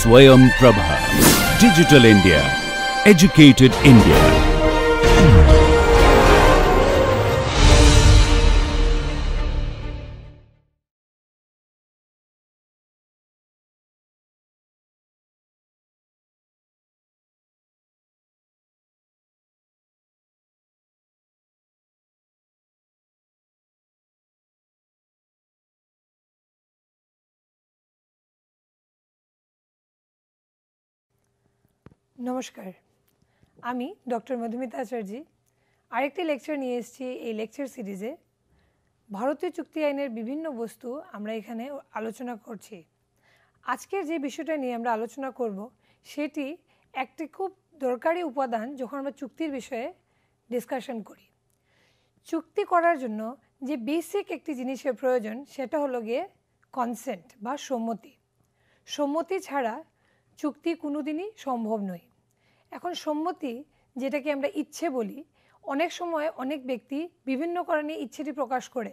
Swayam Prabha. Digital India. Educated India. নমস্কার, আমি doctor Madhumita আচার্য আরেকটি লেকচার নিয়ে এসেছি এই লেকচার সিরিজে। ভারতীয় চুক্তি আইনের বিভিন্ন বস্তু আমরা এখানে আলোচনা করছি। আজকের যে বিষয়টা নিয়ে আমরা আলোচনা করব সেটি একটি খুব দরকারি উপাদান যখন আমরা চুক্তির বিষয়ে ডিসকাশন করি। চুক্তি করার জন্য যে বেসিক একটি জিনিসের প্রয়োজন সেটা হলো গিয়ে কনসেন্ট বা সম্মতি। সম্মতি ছাড়া চুক্তি কোনোদিনই সম্ভব নয়। এখন সম্মতি যেটাকে আমরা ইচ্ছে বলি, অনেক সময় অনেক ব্যক্তি বিভিন্ন কারণে ইচ্ছেটি প্রকাশ করে,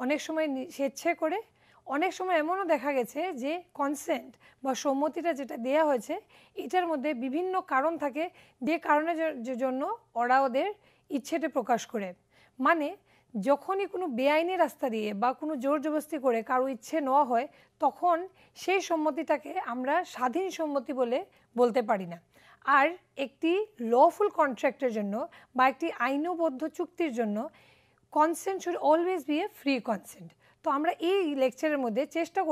অনেক সময় স্বেচ্ছায় করে, অনেক সময় এমনও দেখা গেছে যে কনসেন্ট বা সম্মতিটা যেটা দেয়া হয়েছে এটার মধ্যে বিভিন্ন কারণ থাকে, যে কারণের জন্য ওরা ওদের ইচ্ছেটা প্রকাশ করে। মানে যখনই কোনো বেআইনি রাস্তা দিয়ে বা কোনো জোর জবরদস্তি করে কারো ইচ্ছে নেওয়া হয় তখন সেই সম্মতিটাকে আমরা স্বাধীন সম্মতি বলে বলতে পারি না। আর একটি লফুল কন্ট্রাক্টের জন্য বা একটি আইনবদ্ধ চুক্তির জন্য consent should always be a free consent. তো আমরা এই লেকচারের মধ্যে চেষ্টা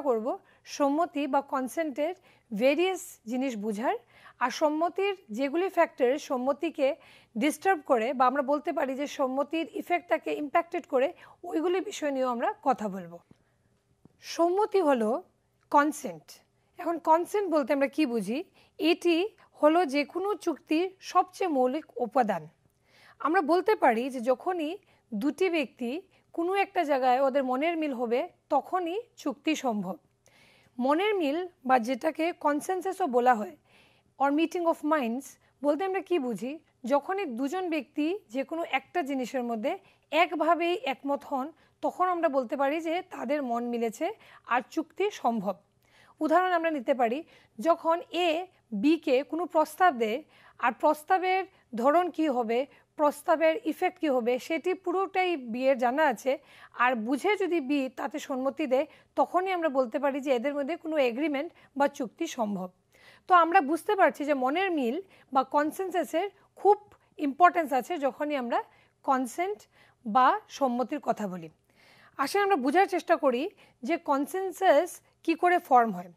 করব সম্মতি বা কনসেন্টের ভেরিয়াস জিনিস বুঝার, আর সম্মতির যেগুলি ফ্যাক্টর সম্মতিকে ডিস্টার্ব করে বা আমরা বলতে পারি যে সম্মতির ইফেক্টটাকে ইম্প্যাক্টেড করে ওইগুলি বিষয় নিয়েও আমরা কথা বলবো। সম্মতি হলো কনসেন্ট। এখন কনসেন্ট বলতে আমরা কি বুঝি? এটি হলো যে কোনো চুক্তির সবচেয়ে মৌলিক উপাদান। আমরা বলতে পারি যে যখনই দুটি ব্যক্তি কোনো একটা জায়গায় ওদের মনের মিল হবে তখনই চুক্তি সম্ভব। মনের মিল বা যেটাকে কনসেনসাসও বলা হয় অর মিটিং অফ মাইন্ডস বলতে আমরা কি বুঝি? যখনই দুজন ব্যক্তি যে কোনো একটা জিনিসের মধ্যে একভাবেই একমত হন তখন আমরা বলতে পারি যে তাদের মন মিলেছে আর চুক্তি সম্ভব। উদাহরণ আমরা নিতে পারি, যখন এ বিকে কোনো প্রস্তাব দেয় আর প্রস্তাবের ধরন কি হবে, প্রস্তাবের ইফেক্ট কী হবে সেটি পুরোটাই বিয়ের জানা আছে, আর বুঝে যদি বি তাতে সম্মতি দেয় তখনই আমরা বলতে পারি যে এদের মধ্যে কোনো এগ্রিমেন্ট বা চুক্তি সম্ভব। তো আমরা বুঝতে পারছি যে মনের মিল বা কনসেনসাসের খুব ইম্পর্টেন্স আছে যখনই আমরা কনসেন্ট বা সম্মতির কথা বলি। আসলে আমরা বোঝার চেষ্টা করি যে কনসেনসাস কি করে ফর্ম হয়।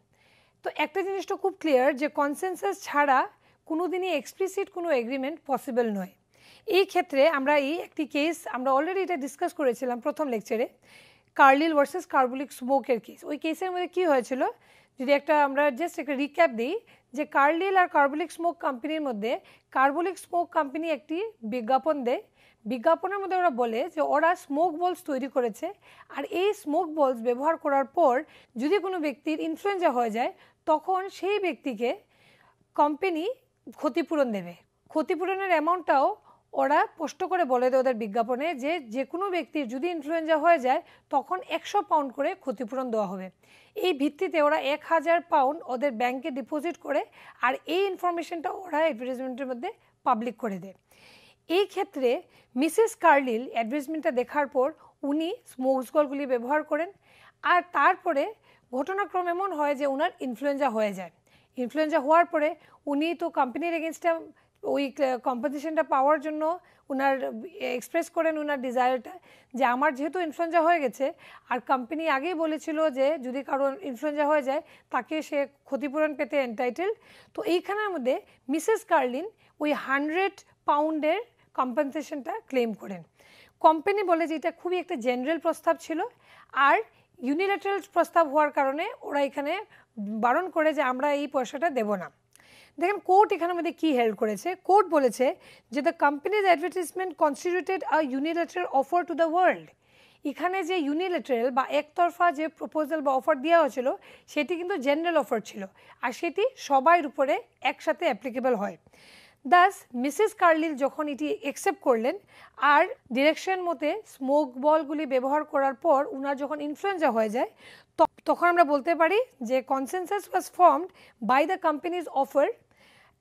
তো একটা জিনিসটা খুব ক্লিয়ার যে কনসেনসাস ছাড়া কোনো দিনই এক্সপ্লিসিট কোনো এগ্রিমেন্ট পসিবল নয়। এই ক্ষেত্রে আমরা একটি কেস আমরা অলরেডি এটা ডিসকাস করেছিলাম প্রথম লেকচারে, কার্লিল ভার্সেস কার্বলিক স্মোকের কেস। ওই কেসের মধ্যে কী হয়েছিল যদি আমরা জাস্ট একটা রিক্যাপ দিই, যে কার্লিল আর কার্বলিক স্মোক কোম্পানির মধ্যে কার্বলিক স্মোক কোম্পানি একটি বিজ্ঞাপন দেয়। বিজ্ঞাপনের মধ্যে ওরা বলে যে ওরা স্মোক বলস তৈরি করেছে, আর এই স্মোক বলস ব্যবহার করার পর যদি কোনো ব্যক্তির ইনফ্লুয়েঞ্জা হয়ে যায় তখন সেই ব্যক্তিকে কোম্পানি ক্ষতিপূরণ দেবে। ক্ষতিপূরণের অ্যামাউন্টটাও ওরা স্পষ্ট করে বলে দেয় ওদের বিজ্ঞাপনে যে যে কোনো ব্যক্তির যদি ইনফ্লুয়েঞ্জা হয়ে যায় তখন 100 পাউন্ড করে ক্ষতিপূরণ দেওয়া হবে। এই ভিত্তিতে ওরা 1000 পাউন্ড ওদের ব্যাংকে ডিপোজিট করে আর এই ইনফরমেশনটা ওরা অ্যাডভার্টাইজমেন্টের মধ্যে পাবলিক করে দেয়। এই ক্ষেত্রে মিসেস কার্লিল অ্যাডভার্টাইজমেন্টটা দেখার পর উনি স্মোকসগুলি ব্যবহার করেন, আর তারপরে ঘটনাক্রম এমন হয় যে ওনার ইনফ্লুয়েঞ্জা হয়ে যায়। ইনফ্লুয়েঞ্জা হওয়ার পরে উনি তো কোম্পানির এগেনস্টে ওই কম্পেনসেশনটা পাওয়ার জন্য ওনার এক্সপ্রেস করেন ওনার ডিজায়ারটা যে আমার যেহেতু ইনফ্লুয়েঞ্জা হয়ে গেছে আর কোম্পানি আগেই বলেছিল যে যদি কারো ইনফ্লুয়েঞ্জা হয়ে যায় তাকে সে ক্ষতিপূরণ পেতে এন্টাইটেল। তো এইখানের মধ্যে মিসেস কার্লিন ওই 100 পাউন্ডের কম্পেনসেশনটা ক্লেম করেন। কোম্পানি বলে যে এটা খুবই একটা জেনারেল প্রস্তাব ছিল আর ইউনিল্যাটারাল প্রস্তাব হওয়ার কারণে ওরা এখানে বারণ করে যে আমরা এই পয়সাটা দেব না। দেখেন কোর্ট এখানের মধ্যে কী হেল্ড করেছে। কোর্ট বলেছে যে the companies advertisement constituted a unilateral offer to the world. এখানে যে ইউনিল্যাটারাল বা একতরফা যে প্রপোজাল বা অফার দেওয়া হয়েছিল সেটি কিন্তু জেনারেল অফার ছিল আর সেটি সবার উপরে একসাথে অ্যাপ্লিকেবল হয়। দাস মিসেস কার্লিল যখন এটি অ্যাকসেপ্ট করলেন আর ডিরেকশন মতে স্মোক বলগুলি ব্যবহার করার পর উনার যখন ইনফ্লুয়েঞ্জা হয়ে যায় তখন আমরা বলতে পারি যে consensus was formed by the companies offer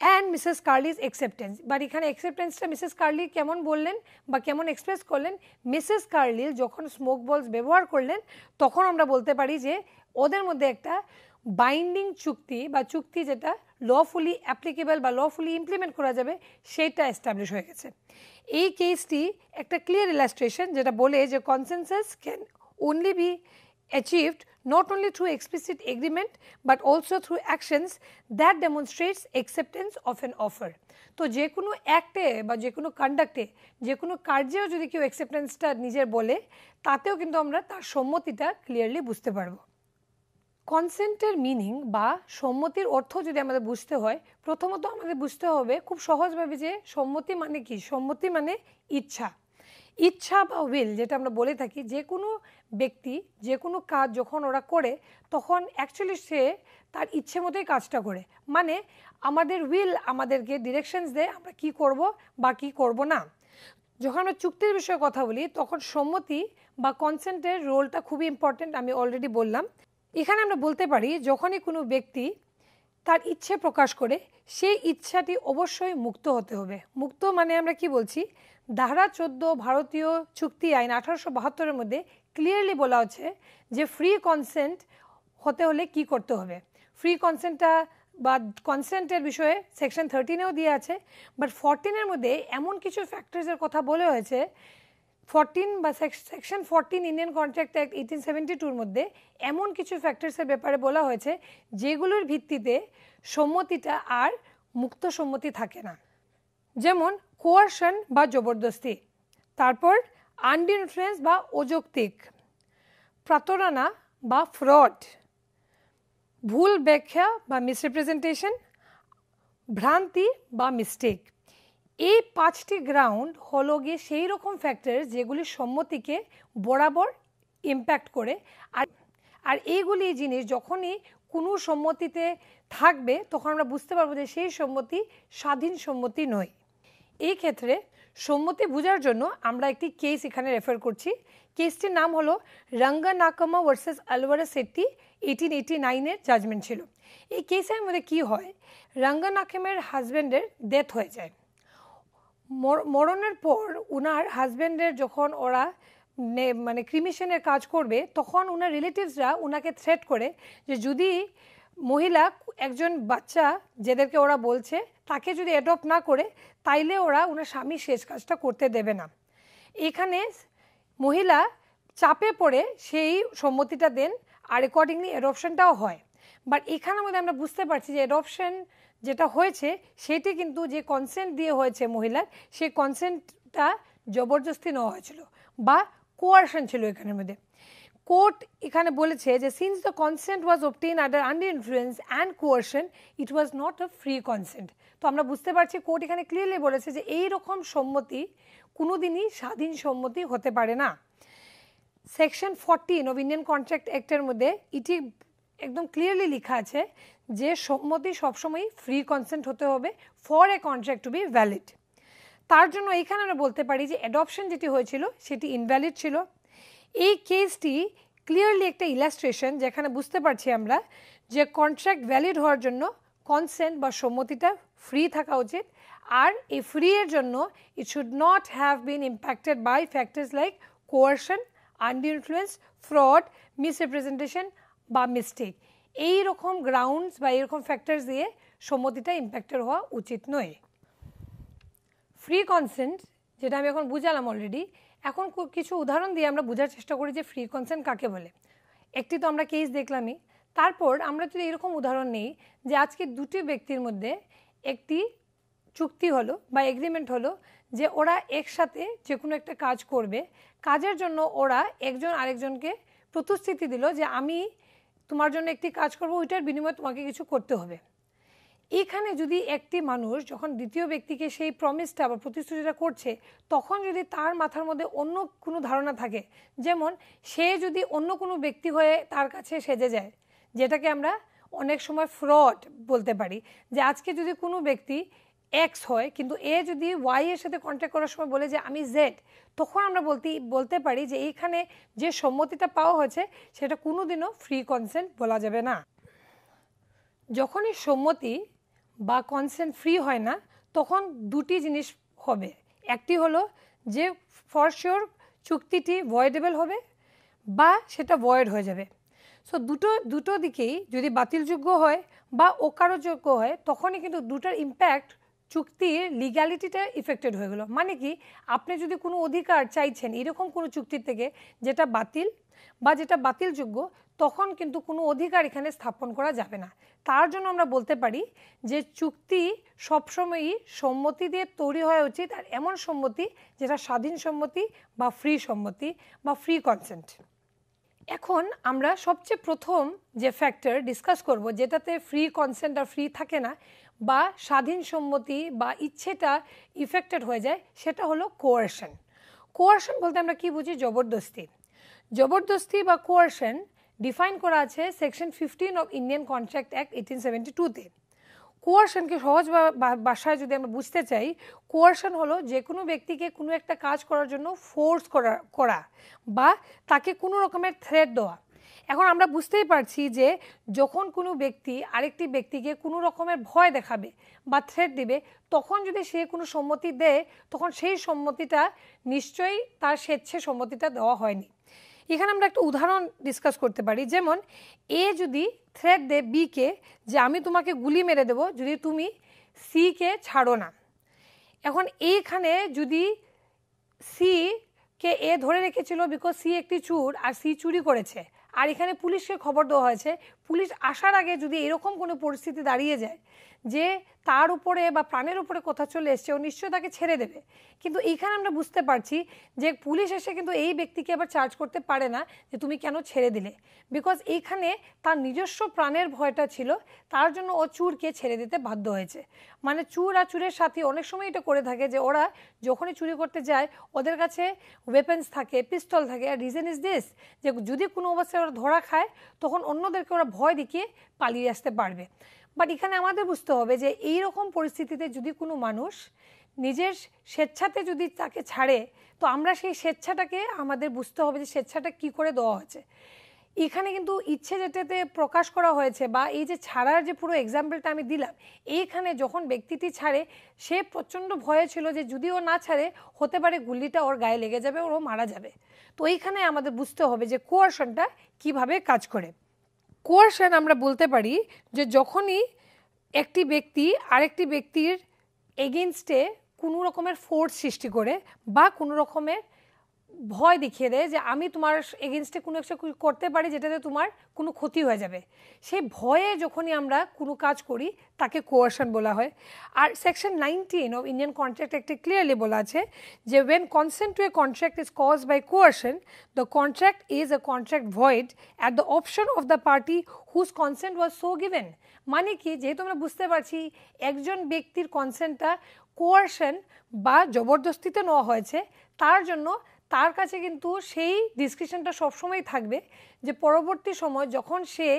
and Mrs Carlill's acceptance. But এখানে অ্যাকসেপ্টেন্সটা মিসেস কার্লি কেমন বললেন বা কেমন এক্সপ্রেস করলেন, মিসেস কার্লিল যখন স্মোক বলস ব্যবহার করলেন তখন আমরা বলতে পারি যে ওদের মধ্যে একটা বাইন্ডিং চুক্তি বা চুক্তি যেটা লফুলি অ্যাপ্লিকেবল বা লফুলি ইমপ্লিমেন্ট করা যাবে সেটা এস্টাবলিশ হয়ে গেছে। এই কেসটি একটা ক্লিয়ার ইলাস্ট্রেশন যেটা বলে যে consensus can only be achieved not only through explicit agreement but also through actions that demonstrates acceptance of an offer. তো যে কোনো অ্যাক্টে বা যে কোনো কন্ডাক্টে যে কোনো কার্যেও যদি কেউ অ্যাকসেপ্টেন্সটা নিজের বলে তাতেও কিন্তু আমরা তার সম্মতিটা ক্লিয়ারলি বুঝতে পারবো। কনসেন্টের মিনিং বা সম্মতির অর্থ যদি আমাদের বুঝতে হয় প্রথমত আমাদের বুঝতে হবে খুব সহজভাবে যে সম্মতি মানে কি। সম্মতি মানে ইচ্ছা, ইচ্ছা বা উইল যেটা আমরা বলে থাকি। যে কোনো ব্যক্তি যে কোনো কাজ যখন ওরা করে তখন অ্যাকচুয়ালি সে তার ইচ্ছে মতোই কাজটা করে, মানে আমাদের উইল আমাদেরকে ডিরেকশনস দেয় আমরা কি করব বা কি করব না। যখন আমরা চুক্তির বিষয়ে কথা বলি তখন সম্মতি বা কনসেন্টের রোলটা খুবই ইম্পর্টেন্ট, আমি অলরেডি বললাম। এখানে আমরা বলতে পারি যখনই কোনো ব্যক্তি তার ইচ্ছে প্রকাশ করে সেই ইচ্ছাটি অবশ্যই মুক্ত হতে হবে। মুক্ত মানে আমরা কি বলছি, ধারা 14 ভারতীয় চুক্তি আইন 1872-এর মধ্যে ক্লিয়ারলি বলা হচ্ছে যে ফ্রি কনসেন্ট হতে হলে কি করতে হবে। ফ্রি কনসেন্টটা বা কনসেন্টের বিষয়ে সেকশন 13-এও দিয়ে আছে, বাট 14-এর মধ্যে এমন কিছু ফ্যাক্টরসের কথা বলে হয়েছে 14 বা সেকশন 14 ইন্ডিয়ান কন্ট্রাক্ট অ্যাক্ট 1872-র মধ্যে এমন কিছু ফ্যাক্টরসের ব্যাপারে বলা হয়েছে যেগুলোর ভিত্তিতে সম্মতিটা আর মুক্ত সম্মতি থাকে না, যেমন কোয়ারশন বা জবরদস্তি, তারপর আনডিউ ইনফ্লুয়েন্স বা অযৌক্তিক, প্রতারণা বা ফ্রড, ভুল ব্যাখ্যা বা মিসরিপ্রেজেন্টেশন, ভ্রান্তি বা মিস্টেক। এই 5টি গ্রাউন্ড হলো গিয়ে সেই রকম ফ্যাক্টর যেগুলি সম্মতিকে বরাবর ইম্প্যাক্ট করে। আর এইগুলি জিনিস যখনই কোনো সম্মতিতে থাকবে তখন আমরা বুঝতে পারবো যে সেই সম্মতি স্বাধীন সম্মতি নয়। এই ক্ষেত্রে সম্মতি বোঝার জন্য আমরা একটি কেস এখানে রেফার করছি। কেসটির নাম হলো রঙ্গনাকমা ভার্সেস আলভারেজ সেট্টি, 1889-এর জাজমেন্ট ছিল। এই কেসের মধ্যে কি হয়, রঙ্গনাকমের হাজব্যান্ডের ডেথ হয়ে যায়। মরণের পর উনার হাজব্যান্ডের যখন ওরা মানে ক্রিমিশনের কাজ করবে তখন উনার রিলেটিভসরা উনাকে থ্রেট করে যে যদি মহিলা একজন বাচ্চা যেদেরকে ওরা বলছে তাকে যদি অ্যাডপ্ট না করে তাইলে ওরা ওনার স্বামীর শেষ কাজটা করতে দেবে না। এখানে মহিলা চাপে পড়ে সেই সম্মতিটা দেন আর অ্যাকর্ডিংলি অ্যাডপশনটাও হয়। বাট এখানের মধ্যে আমরা বুঝতে পারছি যে অ্যাডপশন যেটা হয়েছে সেটি কিন্তু যে কনসেন্ট দিয়ে হয়েছে মহিলার, সেই কনসেন্টটা জবরদস্তি নেওয়া হয়েছিল বা কোয়ারশন ছিল এখানের মধ্যে। কোর্ট এখানে বলেছে যে since the consent was obtain under undue influence and coercion it was not a free consent. তো আমরা বুঝতে পারছি কোর্ট এখানে ক্লিয়ারলি বলেছে যে এই রকম সম্মতি কোনোদিনই স্বাধীন সম্মতি হতে পারে না। সেকশন 14 অফ ইন্ডিয়ান কন্ট্রাক্ট অ্যাক্টের মধ্যে এটি একদম ক্লিয়ারলি লেখা আছে যে সম্মতি সবসময় ফ্রি কনসেন্ট হতে হবে for a contract to be valid. তার জন্য এইখানে আমরা বলতে পারি যে অ্যাডপশন যেটি হয়েছিল সেটি ইনভ্যালিড ছিল। এই কেসটি ক্লিয়ারলি একটা ইলাস্ট্রেশন যেখানে বুঝতে পারছি আমরা যে কন্ট্রাক্ট ভ্যালিড হওয়ার জন্য কনসেন্ট বা সম্মতিটা ফ্রি থাকা উচিত, আর এই ফ্রি এর জন্য it should not have been impacted by factors like coercion, undue influence, fraud, misrepresentation বা মিস্টেক। এই রকম গ্রাউন্ডস বা এরকম ফ্যাক্টরস দিয়ে সম্মতিটা ইম্প্যাক্টেড হওয়া উচিত নয়। ফ্রি কনসেন্ট যেটা আমি এখন বুঝালাম অলরেডি, এখন কিছু উদাহরণ দিয়ে আমরা বোঝার চেষ্টা করি যে ফ্রি কনসেন্ট কাকে বলে। একটি তো আমরা কেস দেখলামই, তারপর আমরা যদি এরকম উদাহরণ নিই যে আজকে দুটি ব্যক্তির মধ্যে একটি চুক্তি হলো বা এগ্রিমেন্ট হলো যে ওরা একসাথে যে কোনো একটা কাজ করবে, কাজের জন্য ওরা একজন আরেকজনকে প্রতিশ্রুতি দিল যে আমি তোমার জন্য একটি কাজ করবো, ওইটার বিনিময়ে তোমাকে কিছু করতে হবে। এখানে যদি একটি মানুষ যখন দ্বিতীয় ব্যক্তিকে সেই প্রমিসটা বা প্রতিশ্রুতিটা করছে তখন যদি তার মাথার মধ্যে অন্য কোনো ধারণা থাকে, যেমন সে যদি অন্য কোনো ব্যক্তি হয়ে তার কাছে সেজে যায়, যেটাকে আমরা অনেক সময় ফ্রড বলতে পারি, যে আজকে যদি কোনো ব্যক্তি এক্স হয়, কিন্তু এ যদি ওয়াই এর সাথে কন্ট্যাক্ট করার সময় বলে যে আমি জেড, তখন আমরা বলতে পারি যে এইখানে যে সম্মতিটা পাওয়া হয়েছে সেটা কোনোদিনও ফ্রি কনসেন্ট বলা যাবে না। যখনই সম্মতি বা কনসেন্ট ফ্রি হয় না, তখন দুটি জিনিস হবে। একটি হলো যে ফর শিওর চুক্তিটি ভয়েডেবল হবে বা সেটা ভয়েড হয়ে যাবে। সো দুটো দিকেই যদি বাতিলযোগ্য হয় বা অকার্যযোগ্য হয়, তখনই কিন্তু দুটার ইম্প্যাক্ট চুক্তির লিগ্যালিটিটা ইফেক্টেড হয়ে গেল। মানে কি, আপনি যদি কোনো অধিকার চাইছেন এরকম কোনো চুক্তির থেকে যেটা বাতিল বা যেটা বাতিলযোগ্য, তখন কিন্তু কোনো অধিকার এখানে স্থাপন করা যাবে না। তার জন্য আমরা বলতে পারি যে চুক্তি সবসময়ই সম্মতি দিয়ে তৈরি হওয়া উচিত, আর এমন সম্মতি যেটা স্বাধীন সম্মতি বা ফ্রি সম্মতি বা ফ্রি কনসেন্ট। এখন আমরা সবচেয়ে প্রথম যে ফ্যাক্টর ডিসকাস করব যেটাতে ফ্রি কনসেন্ট আর ফ্রি থাকে না বা স্বাধীন সম্মতি বা ইচ্ছেটা ইফেক্টেড হয়ে যায়, সেটা হলো কোয়ারশন। কোয়ারশন বলতে আমরা কি বুঝি? জবরদস্তি। জবরদস্তি বা কোয়ারশন ডিফাইন করা আছে section 15 of Indian contract act 1872-তে। কোয়ারশনকে সহজ ভাষায় যদি আমরা বুঝতে চাই, কোয়ারশন হলো যে কোনো ব্যক্তিকে কোনো একটা কাজ করার জন্য ফোর্স করা বা তাকে কোনো রকমের থ্রেট দেওয়া। এখন আমরা বুঝতেই পারছি যে যখন কোনো ব্যক্তি আরেকটি ব্যক্তিকে কোনো রকমের ভয় দেখাবে বা থ্রেট দিবে, তখন যদি সে কোনো সম্মতি দেয়, তখন সেই সম্মতিটা নিশ্চয়ই তার স্বেচ্ছা সম্মতিটা দেওয়া হয়নি। এখানে আমরা একটা উদাহরণ ডিসকাস করতে পারি। যেমন এ যদি থ্রেট দেয় বিকে যে আমি তোমাকে গুলি মেরে দেবো যদি তুমি সিকে ছাড়ো না। এখন এইখানে যদি সি কে এ ধরে রেখেছিল বিকজ সি একটি চোর আর সি চুরি করেছে, আর এখানে পুলিশকে খবর দেওয়া হয়েছে, পুলিশ আসার আগে যদি এরকম কোনো পরিস্থিতি দাঁড়িয়ে যায় যে তার উপরে বা প্রাণের উপরে কথা চলে এসছে, ও নিশ্চয়ই তাকে ছেড়ে দেবে। কিন্তু এইখানে আমরা বুঝতে পারছি যে পুলিশ এসে কিন্তু এই ব্যক্তিকে আবার চার্জ করতে পারে না যে তুমি কেন ছেড়ে দিলে, বিকজ এইখানে তার নিজস্ব প্রাণের ভয়টা ছিল, তার জন্য ও চুরকে ছেড়ে দিতে বাধ্য হয়েছে। মানে চুর আর চুরের সাথে অনেক সময় এটা করে থাকে যে ওরা যখনই চুরি করতে যায় ওদের কাছে ওয়েপেন্স থাকে, পিস্তল থাকে। আর রিজন ইজ দিস, যে যদি কোনো অবস্থায় ওরা ধরা খায় তখন অন্যদেরকে ওরা ভয় দেখিয়ে পালিয়ে আসতে পারবে। বাট এখানে আমাদের বুঝতে হবে যে এই রকম পরিস্থিতিতে যদি কোনো মানুষ নিজের স্বেচ্ছাতে যদি তাকে ছাড়ে, তো আমরা সেই স্বেচ্ছাটাকে আমাদের বুঝতে হবে যে স্বেচ্ছাটা কি করে দেওয়া হয়েছে। এখানে কিন্তু ইচ্ছে যেটাতে প্রকাশ করা হয়েছে বা এই যে ছাড়ার যে পুরো এক্সাম্পলটা আমি দিলাম, এইখানে যখন ব্যক্তিটি ছাড়ে সে প্রচণ্ড ভয়ে ছিল যে যদি ও না ছাড়ে হতে পারে গুলিটা ওর গায়ে লেগে যাবে, ও মারা যাবে। তো এইখানে আমাদের বুঝতে হবে যে কোয়ারশনটা কিভাবে কাজ করে। কোয়ারশন আমরা বলতে পারি যে যখনই একটি ব্যক্তি আরেকটি ব্যক্তির এগেনস্টে কোনো রকমের ফোর্স সৃষ্টি করে বা কোনো রকমের ভয় দেখিয়ে দেয় যে আমি তোমার এগেনস্টে কোনো একটা করতে পারি যেটাতে তোমার কোনো ক্ষতি হয়ে যাবে, সেই ভয়ে যখনই আমরা কোনো কাজ করি তাকে কোয়ারশন বলা হয়। আর সেকশন 19 অফ ইন্ডিয়ান কন্ট্রাক্ট অ্যাক্টে ক্লিয়ারলি বলা আছে যে when consent to a contract is caused by coercion, the contract is a contract void at the option of the party whose consent was so given. মানে কি, যেহেতু আমরা বুঝতে পারছি একজন ব্যক্তির কনসেন্টটা কোয়ারশন বা জবরদস্তিতে নেওয়া হয়েছে, তার জন্য তার কাছে কিন্তু সেই ডিসক্রিপশনটা সবসময় থাকবে যে পরবর্তী সময় যখন সে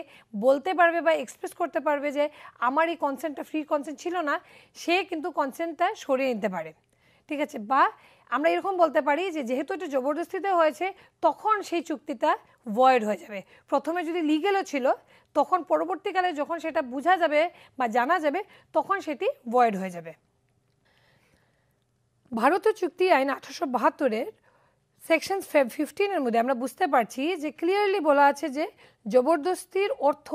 বলতে পারবে বা এক্সপ্রেস করতে পারবে যে আমার এই কনসেন্টটা ফ্রি কনসেন্ট ছিল না, সে কিন্তু কনসেন্টটা সরিয়ে নিতে পারে। ঠিক আছে, বা আমরা এরকম বলতে পারি যে যেহেতু এটা জবরদস্তিতে হয়েছে তখন সেই চুক্তিটা ভয়েড হয়ে যাবে। প্রথমে যদি লিগেলও ছিল, তখন পরবর্তীকালে যখন সেটা বোঝা যাবে বা জানা যাবে তখন সেটি ভয়েড হয়ে যাবে। ভারতীয় চুক্তি আইন 1872-এর সেকশন 15-এর মধ্যে আমরা বুঝতে পারছি যে ক্লিয়ারলি বলা আছে যে জবরদস্তির অর্থ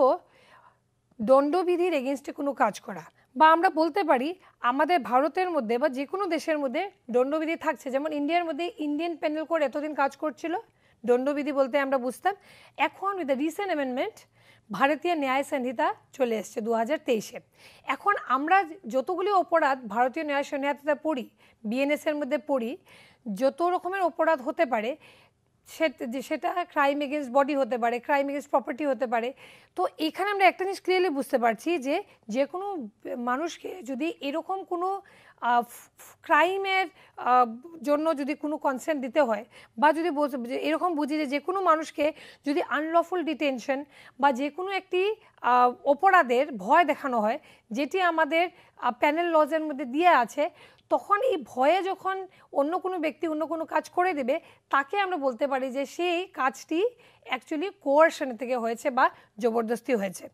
দণ্ডবিধির এগেনস্টে কোনো কাজ করা, বা আমরা বলতে পারি আমাদের ভারতের মধ্যে বা যে কোনো দেশের মধ্যে দণ্ডবিধি থাকছে। যেমন ইন্ডিয়ার মধ্যে ইন্ডিয়ান পেনাল কোড এতদিন কাজ করছিল, দণ্ডবিধি বলতে আমরা বুঝতাম। এখন উইথ দ্য রিসেন্ট অ্যামেন্ডমেন্ট ভারতীয় ন্যায় সংহিতা চলে এসছে 2023-এ। এখন আমরা যতগুলি অপরাধ ভারতীয় ন্যায় সংহিতাতে পড়ি, বিএনএস এর মধ্যে পড়ি, যত রকমের অপরাধ হতে পারে সেটা ক্রাইম এগেনস্ট বডি হতে পারে, ক্রাইম এগেনস্ট প্রপার্টি হতে পারে। তো এখানে আমরা একটা জিনিস ক্লিয়ারলি বুঝতে পারছি যে যে কোনো মানুষকে যদি এরকম কোনো ক্রাইমের জন্য যদি কোনো কনসেন্ট দিতে হয়, বা যদি এরকম বুঝি যে কোনো মানুষকে যদি আনলফুল ডিটেনশন বা যে কোনো একটি অপরাধের ভয় দেখানো হয়, যেটি আমাদের প্যানেল লজের মধ্যে দিয়ে আছে, তখন এই ভয়ে যখন অন্য কোনো ব্যক্তি অন্য কোনো কাজ করে দেবে, তাকে আমরা বলতে পারি যে সেই কাজটি অ্যাকচুয়ালি কোয়ারশন থেকে হয়েছে বা জবরদস্তি হয়েছে।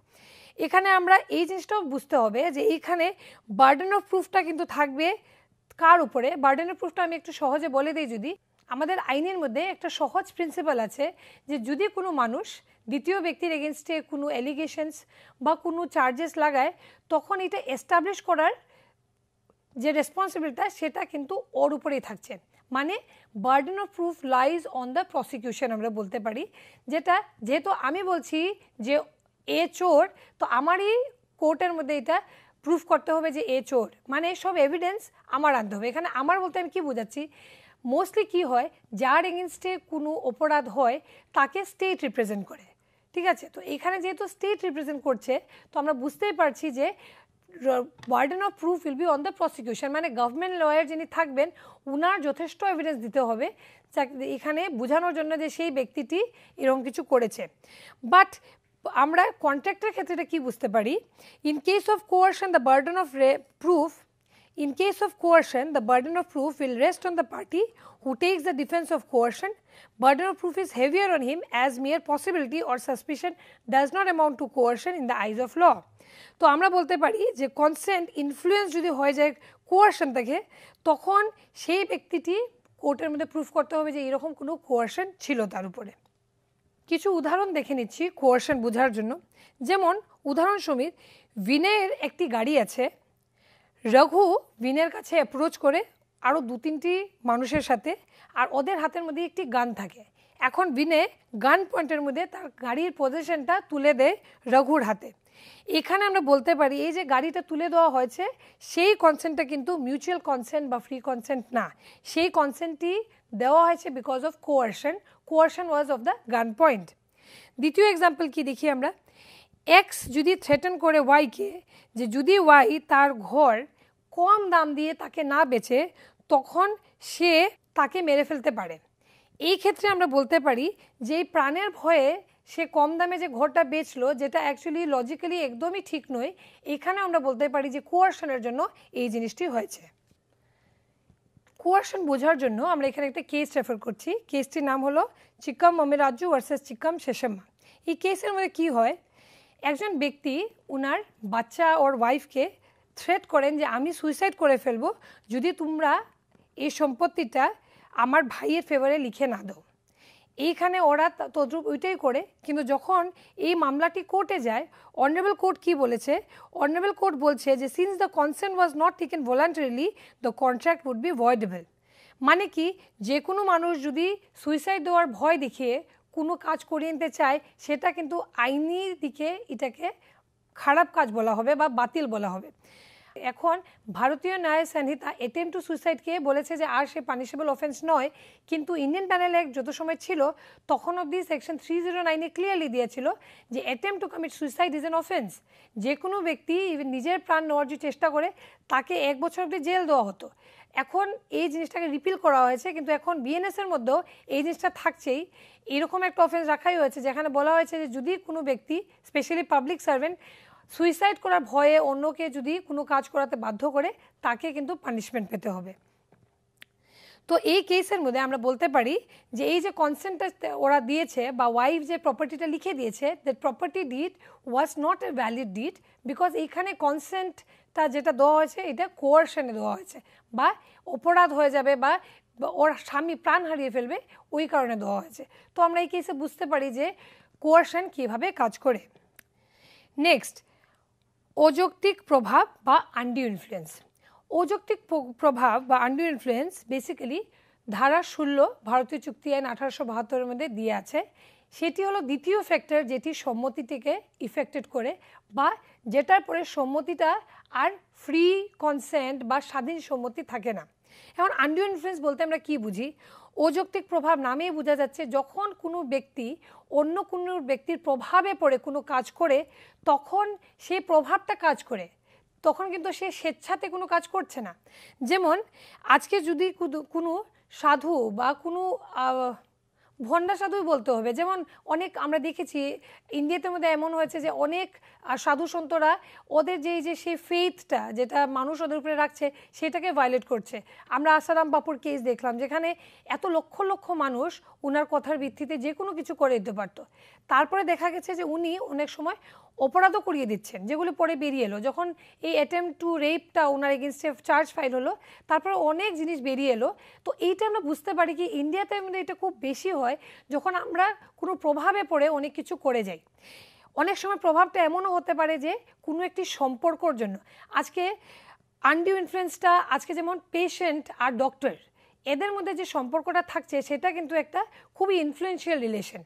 এখানে আমরা এই জিনিসটাও বুঝতে হবে যে এইখানে বার্ডেন অফ প্রুফটা কিন্তু থাকবে কার উপরে। বার্ডেন অফ প্রুফটা আমি একটু সহজে বলে দিই। যদি আমাদের আইনের মধ্যে একটা সহজ প্রিন্সিপাল আছে যে যদি কোনো মানুষ দ্বিতীয় ব্যক্তির এগেনস্টে কোনো অ্যালিগেশনস বা কোনো চার্জেস লাগায়, তখন এটা এস্টাবলিশ করার যে রেসপন্সিবিলিটিটা সেটা কিন্তু ওর উপরেই থাকছে। মানে burden of proof lies on the prosecution আমরা বলতে পারি। যেহেতু আমি বলছি যে এ চোর, তো আমারই কোর্টের মধ্যে এটা প্রুফ করতে হবে যে এ চোর, মানে সব এভিডেন্স আমার আনতে হবে। এখানে আমার বলতে আমি কি বোঝাচ্ছি, মোস্টলি কি হয়, যার এগেনস্টে কোনো অপরাধ হয় তাকে স্টেট রিপ্রেজেন্ট করে, ঠিক আছে। তো এখানে যেহেতু স্টেট রিপ্রেজেন্ট করছে, তো আমরা বুঝতেই পারছি যে burden of proof will be on the prosecution, মানে গভর্নমেন্ট লয়ার যিনি থাকবেন উনার যথেষ্ট এভিডেন্স দিতে হবে এখানে বোঝানোর জন্য যে সেই ব্যক্তিটি এরকম কিছু করেছে। বাট আমরা কন্ট্রাক্টের ক্ষেত্রে কি বুঝতে পারি, in case of কোয়ারশন the burden of proof in case of coercion the burden of proof will rest on the party who takes the defense of coercion. Burden of proof is heavier on him as mere possibility or suspicion does not amount to coercion in the eyes of law. তো আমরা বলতে পারি যে consent influence যদি হয়ে যায় কোয়ারশন থেকে, তখন সেই ব্যক্তিটি কোর্টের মধ্যে প্রুফ করতে হবে যে এরকম কোনো কোয়ারশন ছিল তার উপরে। কিছু উদাহরণ দেখে নিচ্ছি কোয়ারশন বোঝার জন্য। যেমন উদাহরণ সমেত ভিনের একটি গাড়ি আছে, রঘু ভিনের কাছে অ্যাপ্রোচ করে আরও 2-3টি মানুষের সাথে, আর ওদের হাতের মধ্যে একটি গান থাকে। এখন ভিনে গান পয়েন্টের মধ্যে তার গাড়ির পজিশনটা তুলে দেয় রঘুর হাতে। এখানে আমরা বলতে পারি এই যে গাড়িটা তুলে দেওয়া হয়েছে সেই কনসেন্টটা কিন্তু মিউচুয়াল কনসেন্ট বা ফ্রি কনসেন্ট না, সেই কনসেন্টটি দেওয়া হয়েছে because of কোয়ারশন। কোয়ারশন was of the gun point. দ্বিতীয় এক্সাম্পল কি দেখি আমরা, এক্স যদি থ্রেটেন করে ওয়াইকে যে যদি ওয়াই তার ঘর কম দাম দিয়ে তাকে না বেচে, তখন সে তাকে মেরে ফেলতে পারে। এই ক্ষেত্রে আমরা বলতে পারি যে এই প্রাণের ভয়ে সে কম দামে যে ঘরটা বেচলো, যেটা অ্যাকচুয়ালি লজিক্যালি একদমই ঠিক নয়, এখানে আমরা বলতে পারি যে কোয়ারশনের জন্য এই জিনিসটি হয়েছে। কোয়ারশন বোঝার জন্য আমরা এখানে একটা কেস রেফার করছি। কেসটির নাম হলো চিক্কাম মমিরাজু ভার্সেস চিক্কাম শেষম্মা। এই কেসের মধ্যে কি হয়, একজন ব্যক্তি উনার বাচ্চা ওর ওয়াইফকে থ্রেট করেন যে আমি সুইসাইড করে ফেলবো যদি তোমরা এই সম্পত্তিটা আমার ভাইয়ের ফেভারে লিখে না দাও। এইখানে ওরা তদ্রুপ ওইটাই করে, কিন্তু যখন এই মামলাটি কোর্টে যায়, অনারেবল কোর্ট কি বলেছে, অনারেবল কোর্ট বলছে যে since the consent was not taken voluntarily the contract would be voidable. মানে কি, যে কোনো মানুষ যদি সুইসাইড দেওয়ার ভয় দেখিয়ে কোনো কাজ করিয়ে নিতে চায়, সেটা কিন্তু আইনি দিকে এটাকে খারাপ কাজ বলা হবে বা বাতিল বলা হবে। এখন ভারতীয় ন্যায় সংহিতা অ্যাটেম্প টু সুইসাইডকে বলেছে যে আর সে পানিশেবল অফেন্স নয়, কিন্তু ইন্ডিয়ান প্যানেল অ্যাক্ট যত সময় ছিল তখন অবধি সেকশন 309-এ ক্লিয়ারলি দিয়েছিল যে attempt to commit suicide is an offence. যে কোনো ব্যক্তি নিজের প্রাণ নেওয়ার যে চেষ্টা করে তাকে 1 বছর অবধি জেল দেওয়া হতো। এখন এই জিনিসটাকে রিপিল করা হয়েছে, কিন্তু এখন বিএনএসের মধ্যেও এই জিনিসটা থাকছেই। এরকম একটা অফেন্স রাখাই হয়েছে যেখানে বলা হয়েছে যে যদি কোনো ব্যক্তি, স্পেশালি পাবলিক সার্ভেন্ট, সুইসাইড করার ভয়ে অন্যকে যদি কোনো কাজ করাতে বাধ্য করে, তাকে কিন্তু পানিশমেন্ট পেতে হবে। তো এই কেসের মধ্যে আমরা বলতে পারি যে এই যে কনসেন্টটা ওরা দিয়েছে বা ওয়াইফ যে প্রপার্টিটা লিখে দিয়েছে, that property did was not a valid did, because এইখানে কনসেন্টটা যেটা দেওয়া হয়েছে এটা কোয়ারশনে দেওয়া হয়েছে, বা অপরাধ হয়ে যাবে বা ওর স্বামী প্রাণ হারিয়ে ফেলবে ওই কারণে দেওয়া হয়েছে। তো আমরা এই কেসে বুঝতে পারি যে কোয়ারশন কীভাবে কাজ করে। নেক্সট, অযৌক্তিক প্রভাব বা আনডিউ ইনফ্লুয়েন্স। অযৌক্তিক প্রভাব বা আনডিউ ইনফ্লুয়েন্স বেসিক্যালি ধারা 16 ভারতীয় চুক্তি আইন 1872-এর মধ্যে দিয়ে আছে। সেটি হলো দ্বিতীয় ফ্যাক্টর যেটি সম্মতিটিকে ইফেক্টেড করে, বা যেটার পরে সম্মতিটা আর ফ্রি কনসেন্ট বা স্বাধীন সম্মতি থাকে না। এখন আনডিউ ইনফ্লুয়েন্স বলতে আমরা কি বুঝি? অযৌক্তিক প্রভাব নামেই বোঝা যাচ্ছে যখন কোনো ব্যক্তি অন্য কোনো ব্যক্তির প্রভাবে পড়ে কোনো কাজ করে, তখন সেই প্রভাবটা কাজ করে, তখন কিন্তু সে স্বেচ্ছাতে কোনো কাজ করছে না। যেমন আজকে যদি কোনো সাধু বা কোনো ভণ্ডা সাধুই বলতে হবে, যেমন অনেক আমরা দেখেছি ইন্ডিয়াতে মধ্যে এমন হয়েছে যে অনেক সাধু সন্তরা ওদের যে সেই ফেথটা যেটা মানুষ ওদের উপরে রাখছে সেটাকে ভায়োলেট করছে। আমরা আসারাম বাপুর কেস দেখলাম, যেখানে এত লক্ষ লক্ষ মানুষ ওনার কথার ভিত্তিতে যে কোনো কিছু করে দিতে পারত। তারপরে দেখা গেছে যে উনি অনেক সময় অপরাধও করিয়ে দিচ্ছেন, যেগুলো পরে বেরিয়ে এলো। যখন এই অ্যাটেম্পট টু রেপটা ওনার এগেনস্টে চার্জ ফাইল হলো, তারপরে অনেক জিনিস বেরিয়ে এলো। তো এইটা আমরা বুঝতে পারি কি ইন্ডিয়াতে আমাদের এটা খুব বেশি হয় যখন আমরা কোনো প্রভাবে পড়ে অনেক কিছু করে যাই। অনেক সময় প্রভাবটা এমনও হতে পারে যে কোনো একটি সম্পর্কর জন্য। আজকে আনডিউ ইনফ্লুয়েন্সটা আজকে যেমন পেশেন্ট আর ডক্টর এদের মধ্যে যে সম্পর্কটা থাকছে সেটা কিন্তু একটা খুবই ইনফ্লুয়েন্সিয়াল রিলেশন।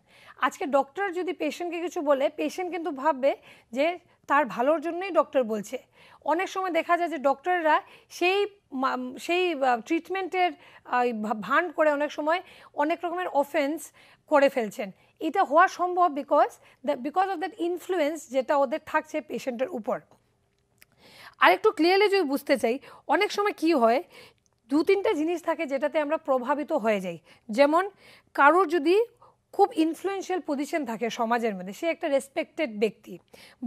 আজকে ডক্টর যদি পেশেন্টকে কিছু বলে, পেশেন্ট কিন্তু ভাববে যে তার ভালোর জন্যই ডক্টর বলছে। অনেক সময় দেখা যায় যে ডক্টররা সেই ট্রিটমেন্টের ভান করে অনেক সময় অনেক রকমের অফেন্স করে ফেলছেন। এটা হওয়া সম্ভব বিকজ অফ দ্যাট ইনফ্লুয়েন্স যেটা ওদের থাকছে পেশেন্টের উপর। আরেকটু ক্লিয়ারলি যদি বুঝতে চাই, অনেক সময় কি হয়, দু তিনটা জিনিস থাকে যেটাতে আমরা প্রভাবিত হয়ে যাই। যেমন কারোর যদি খুব ইনফ্লুয়েন্সিয়াল পজিশন থাকে সমাজের মধ্যে, সে একটা রেসপেক্টেড ব্যক্তি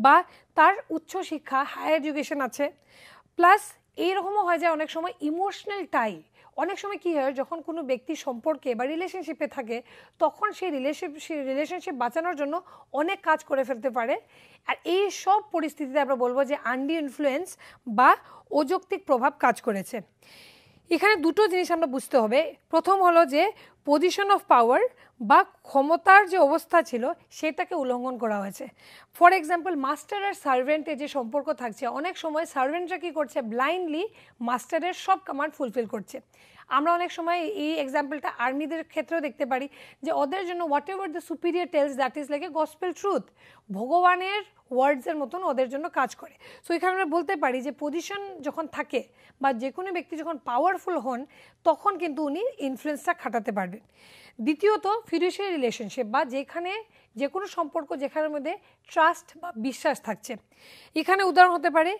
বা তার উচ্চশিক্ষা হায়ার এডুকেশন আছে, প্লাস এইরকমও হয় যায় অনেক সময় ইমোশনাল টাই। অনেক সময় কী হয়, যখন কোনো ব্যক্তি সম্পর্কে বা রিলেশনশিপে থাকে তখন সেই রিলেশনশিপ বাঁচানোর জন্য অনেক কাজ করে ফেলতে পারে। আর এই সব পরিস্থিতিতে আমরা বলবো যে আনডিউ ইনফ্লুয়েন্স বা অযৌক্তিক প্রভাব কাজ করেছে। এখানে দুটো জিনিস আমরা বুঝতে হবে। প্রথম হলো যে পজিশন অফ পাওয়ার বা ক্ষমতার যে অবস্থা ছিল সেটাকে উল্লঙ্ঘন করা হয়েছে। ফর এক্সাম্পল, মাস্টার আর সার্ভেন্টের যে সম্পর্ক থাকছে, অনেক সময় সার্ভেন্টরা কী করছে, ব্লাইন্ডলি মাস্টারের সব কমান্ড ফুলফিল করছে। আমরা অনেক সময় এই এক্সাম্পলটা আর্মিদের ক্ষেত্রেও দেখতে পারি যে ওদের জন্য whatever the superior tells that is like a gospel truth, ভগবানের ওয়ার্ডসের মতন ওদের জন্য কাজ করে। সো এখানে আমরা বলতে পারি যে পজিশন যখন থাকে বা যে কোনো ব্যক্তি যখন পাওয়ারফুল হন তখন কিন্তু উনি ইনফ্লুয়েন্সটা খাটাতে পারবেন। দ্বিতীয়ত, ফিডুশিয়ারি রিলেশনশিপ বা যেখানে যে কোনো সম্পর্ক যেখানের মধ্যে ট্রাস্ট বা বিশ্বাস থাকছে। এখানে উদাহরণ হতে পারে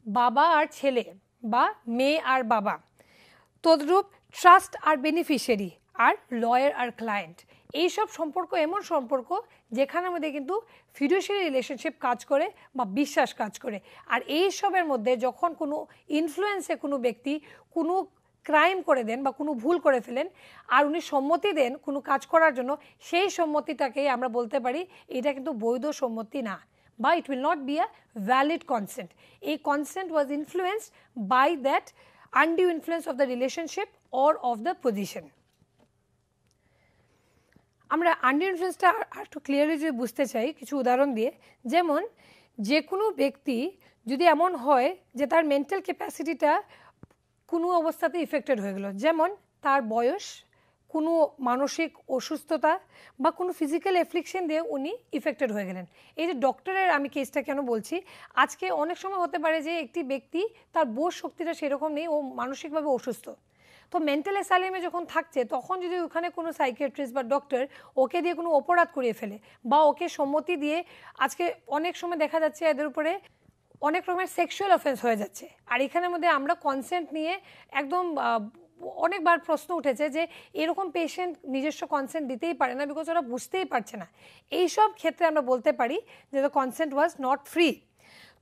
বাবা আর ছেলে বা মেয়ে আর বাবা, তদ্রূপ ট্রাস্ট আর বেনিফিশিয়ারি আর লয়ার আর ক্লায়েন্ট। এইসব সম্পর্ক এমন সম্পর্ক যেখানের মধ্যে কিন্তু ফিডুশিয়ারি রিলেশনশিপ কাজ করে বা বিশ্বাস কাজ করে। আর এইসবের মধ্যে যখন কোনো ইনফ্লুয়েন্সে কোনো ব্যক্তি কোনো ক্রাইম করে দেন বা কোনো ভুল করে ফেলেন আর উনি সম্মতি দেন কোনো কাজ করার জন্য, সেই সম্মতিটাকেই আমরা বলতে পারি এটা কিন্তু বৈধ সম্মতি না, বা it will not be a valid consent. এই consent was influenced by that undue influence of the relationship or of the position. আমরা undue influenceটা একটু ক্লিয়ারলি যদি বুঝতে চাই কিছু উদাহরণ দিয়ে, যেমন যে কোনো ব্যক্তি যদি এমন হয় যে তার মেন্টাল ক্যাপাসিটিটা কোনো অবস্থাতে ইফেক্টেড হয়ে গেল, যেমন তার বয়স, কোনো মানসিক অসুস্থতা বা কোনো ফিজিক্যাল এফ্লিকশন দিয়ে উনি ইফেক্টেড হয়ে গেলেন। এই যে ডক্টরের আমি কেসটা কেন বলছি, আজকে অনেক সময় হতে পারে যে একটি ব্যক্তি তার বোধ শক্তিটা সেরকম নেই, ও মানসিকভাবে অসুস্থ। তো মেন্টাল অ্যাসাইলামে যখন থাকছে তখন যদি ওখানে কোনো সাইকিয়াট্রিস্ট বা ডক্টর ওকে দিয়ে কোনো অপরাধ করিয়ে ফেলে বা ওকে সম্মতি দিয়ে, আজকে অনেক সময় দেখা যাচ্ছে এদের উপরে অনেক রকমের সেক্সুয়াল অফেন্স হয়ে যাচ্ছে। আর এখানের মধ্যে আমরা কনসেন্ট নিয়ে একদম অনেকবার প্রশ্ন উঠেছে যে এরকম পেশেন্ট নিজস্ব কনসেন্ট দিতেই পারে না, বিকজ ওরা বুঝতেই পারছে না। এইসব ক্ষেত্রে আমরা বলতে পারি যে the consent was not free.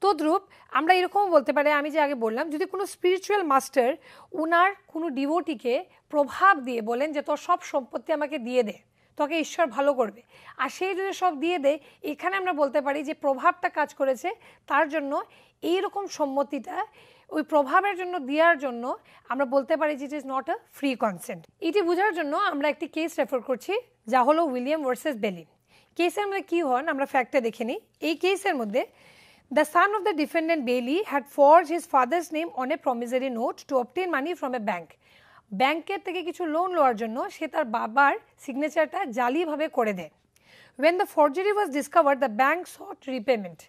তদ্রূপ আমরা এরকমও বলতে পারি, আমি যে আগে বললাম, যদি কোনো স্পিরিচুয়াল মাস্টার ওনার কোনো ডিভোটিকে প্রভাব দিয়ে বলেন যে তোর সব সম্পত্তি আমাকে দিয়ে দে, তোকে ঈশ্বর ভালো করবে, আর সেই যদি সব দিয়ে দেয়, এখানে আমরা বলতে পারি যে প্রভাবটা কাজ করেছে, তার জন্য এইরকম সম্মতিটা ওই প্রভাবের জন্য দেওয়ার জন্য আমরা বলতে পারি যে it is not a free consent. এটি বোঝার জন্য আমরা একটি কেস রেফার করছি, যা হলো উইলিয়াম ভার্সেস বেলি। কেসের মধ্যে কী হন আমরা ফ্যাক্টটা দেখে নিই। এই কেসের মধ্যে the son of the defendant Bailey had forged his father's name on a promissory note to obtain money from a bank. ব্যাংকের থেকে কিছু লোন লওয়ার জন্য সে তার বাবার সিগনেচারটা জালিভাবে করে দেয়। When the forgery was discovered, the bank sought repayment.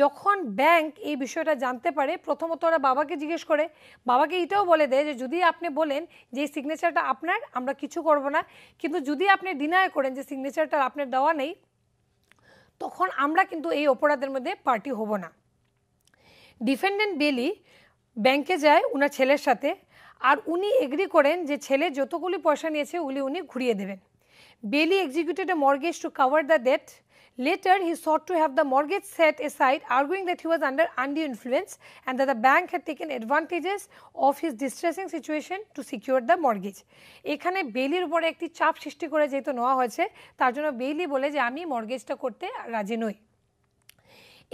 যখন bank এই বিষয়টা জানতে পারে প্রথমত ওরা বাবাকে জিজ্ঞেস করে, বাবাকে এটাও বলে দেয় যে যদি আপনি বলেন যে এই সিগনেচারটা আপনার, আমরা কিছু করব না, কিন্তু যদি আপনি ডিনাই করেন যে সিগনেচারটা আপনার দেওয়া নেই, তখন আমরা কিন্তু এই অপরাধের মধ্যে পার্টি হব না। ডিফেন্ডেন্ট বেলি ব্যাংকে যায় ওনার ছেলের সাথে, আর উনি এগ্রি করেন যে ছেলে যতগুলি পয়সা নিয়েছে উনি ঘুরিয়ে দেবেন। Bailey executed a mortgage to cover the debt. Later, he sought to have the mortgage set aside, arguing that he was under undue influence and that the bank had taken advantages of his distressing situation to secure the mortgage. এখানে বেলির উপরে একটি চাপ সৃষ্টি করে যেহেতু নেওয়া হয়েছে, তার জন্য বেলি বলে যে আমি মর্গেজটা করতে রাজি নই।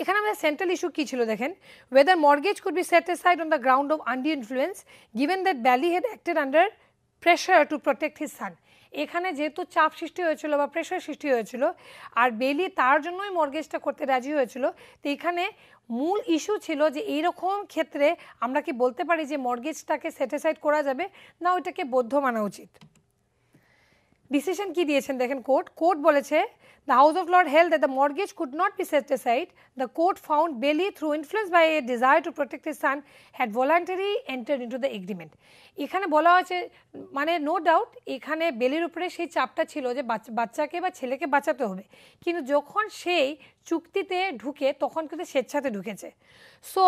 এখানে আমাদের সেন্ট্রাল ইস্যু কী ছিল দেখেন, whether mortgage could be set aside on the ground of undue influence given that Bailey had acted under pressure to protect his son. এখানে যেহেতু চাপ সৃষ্টি হয়েছিল বা প্রেশার সৃষ্টি হয়েছিল আর বেলি তার জন্যই মর্গেজটা করতে রাজি হয়েছিল, তো এখানে মূল ইস্যু ছিল যে এইরকম ক্ষেত্রে আমরা কি বলতে পারি যে মর্গেজটাকে সেটিসাইড করা যাবে না, ওইটাকে বৈধ মানা উচিত। ডিসিশন কি দিয়েছেন দেখেন, কোর্ট বলেছে the House of Lords held that the mortgage could not be set aside. The court found Bailey, through influence by a desire to protect his son, had voluntarily entered into the agreement. এখানে বলা হয়েছে মানে no doubt এখানে বেলির উপরে সেই চাপটা ছিল যে বাচ্চাকে বা ছেলেকে বাঁচাতে হবে, কিন্তু যখন সেই চুক্তিতে ঢুকে তখন কিন্তু স্বেচ্ছাতে ঢুকেছে। So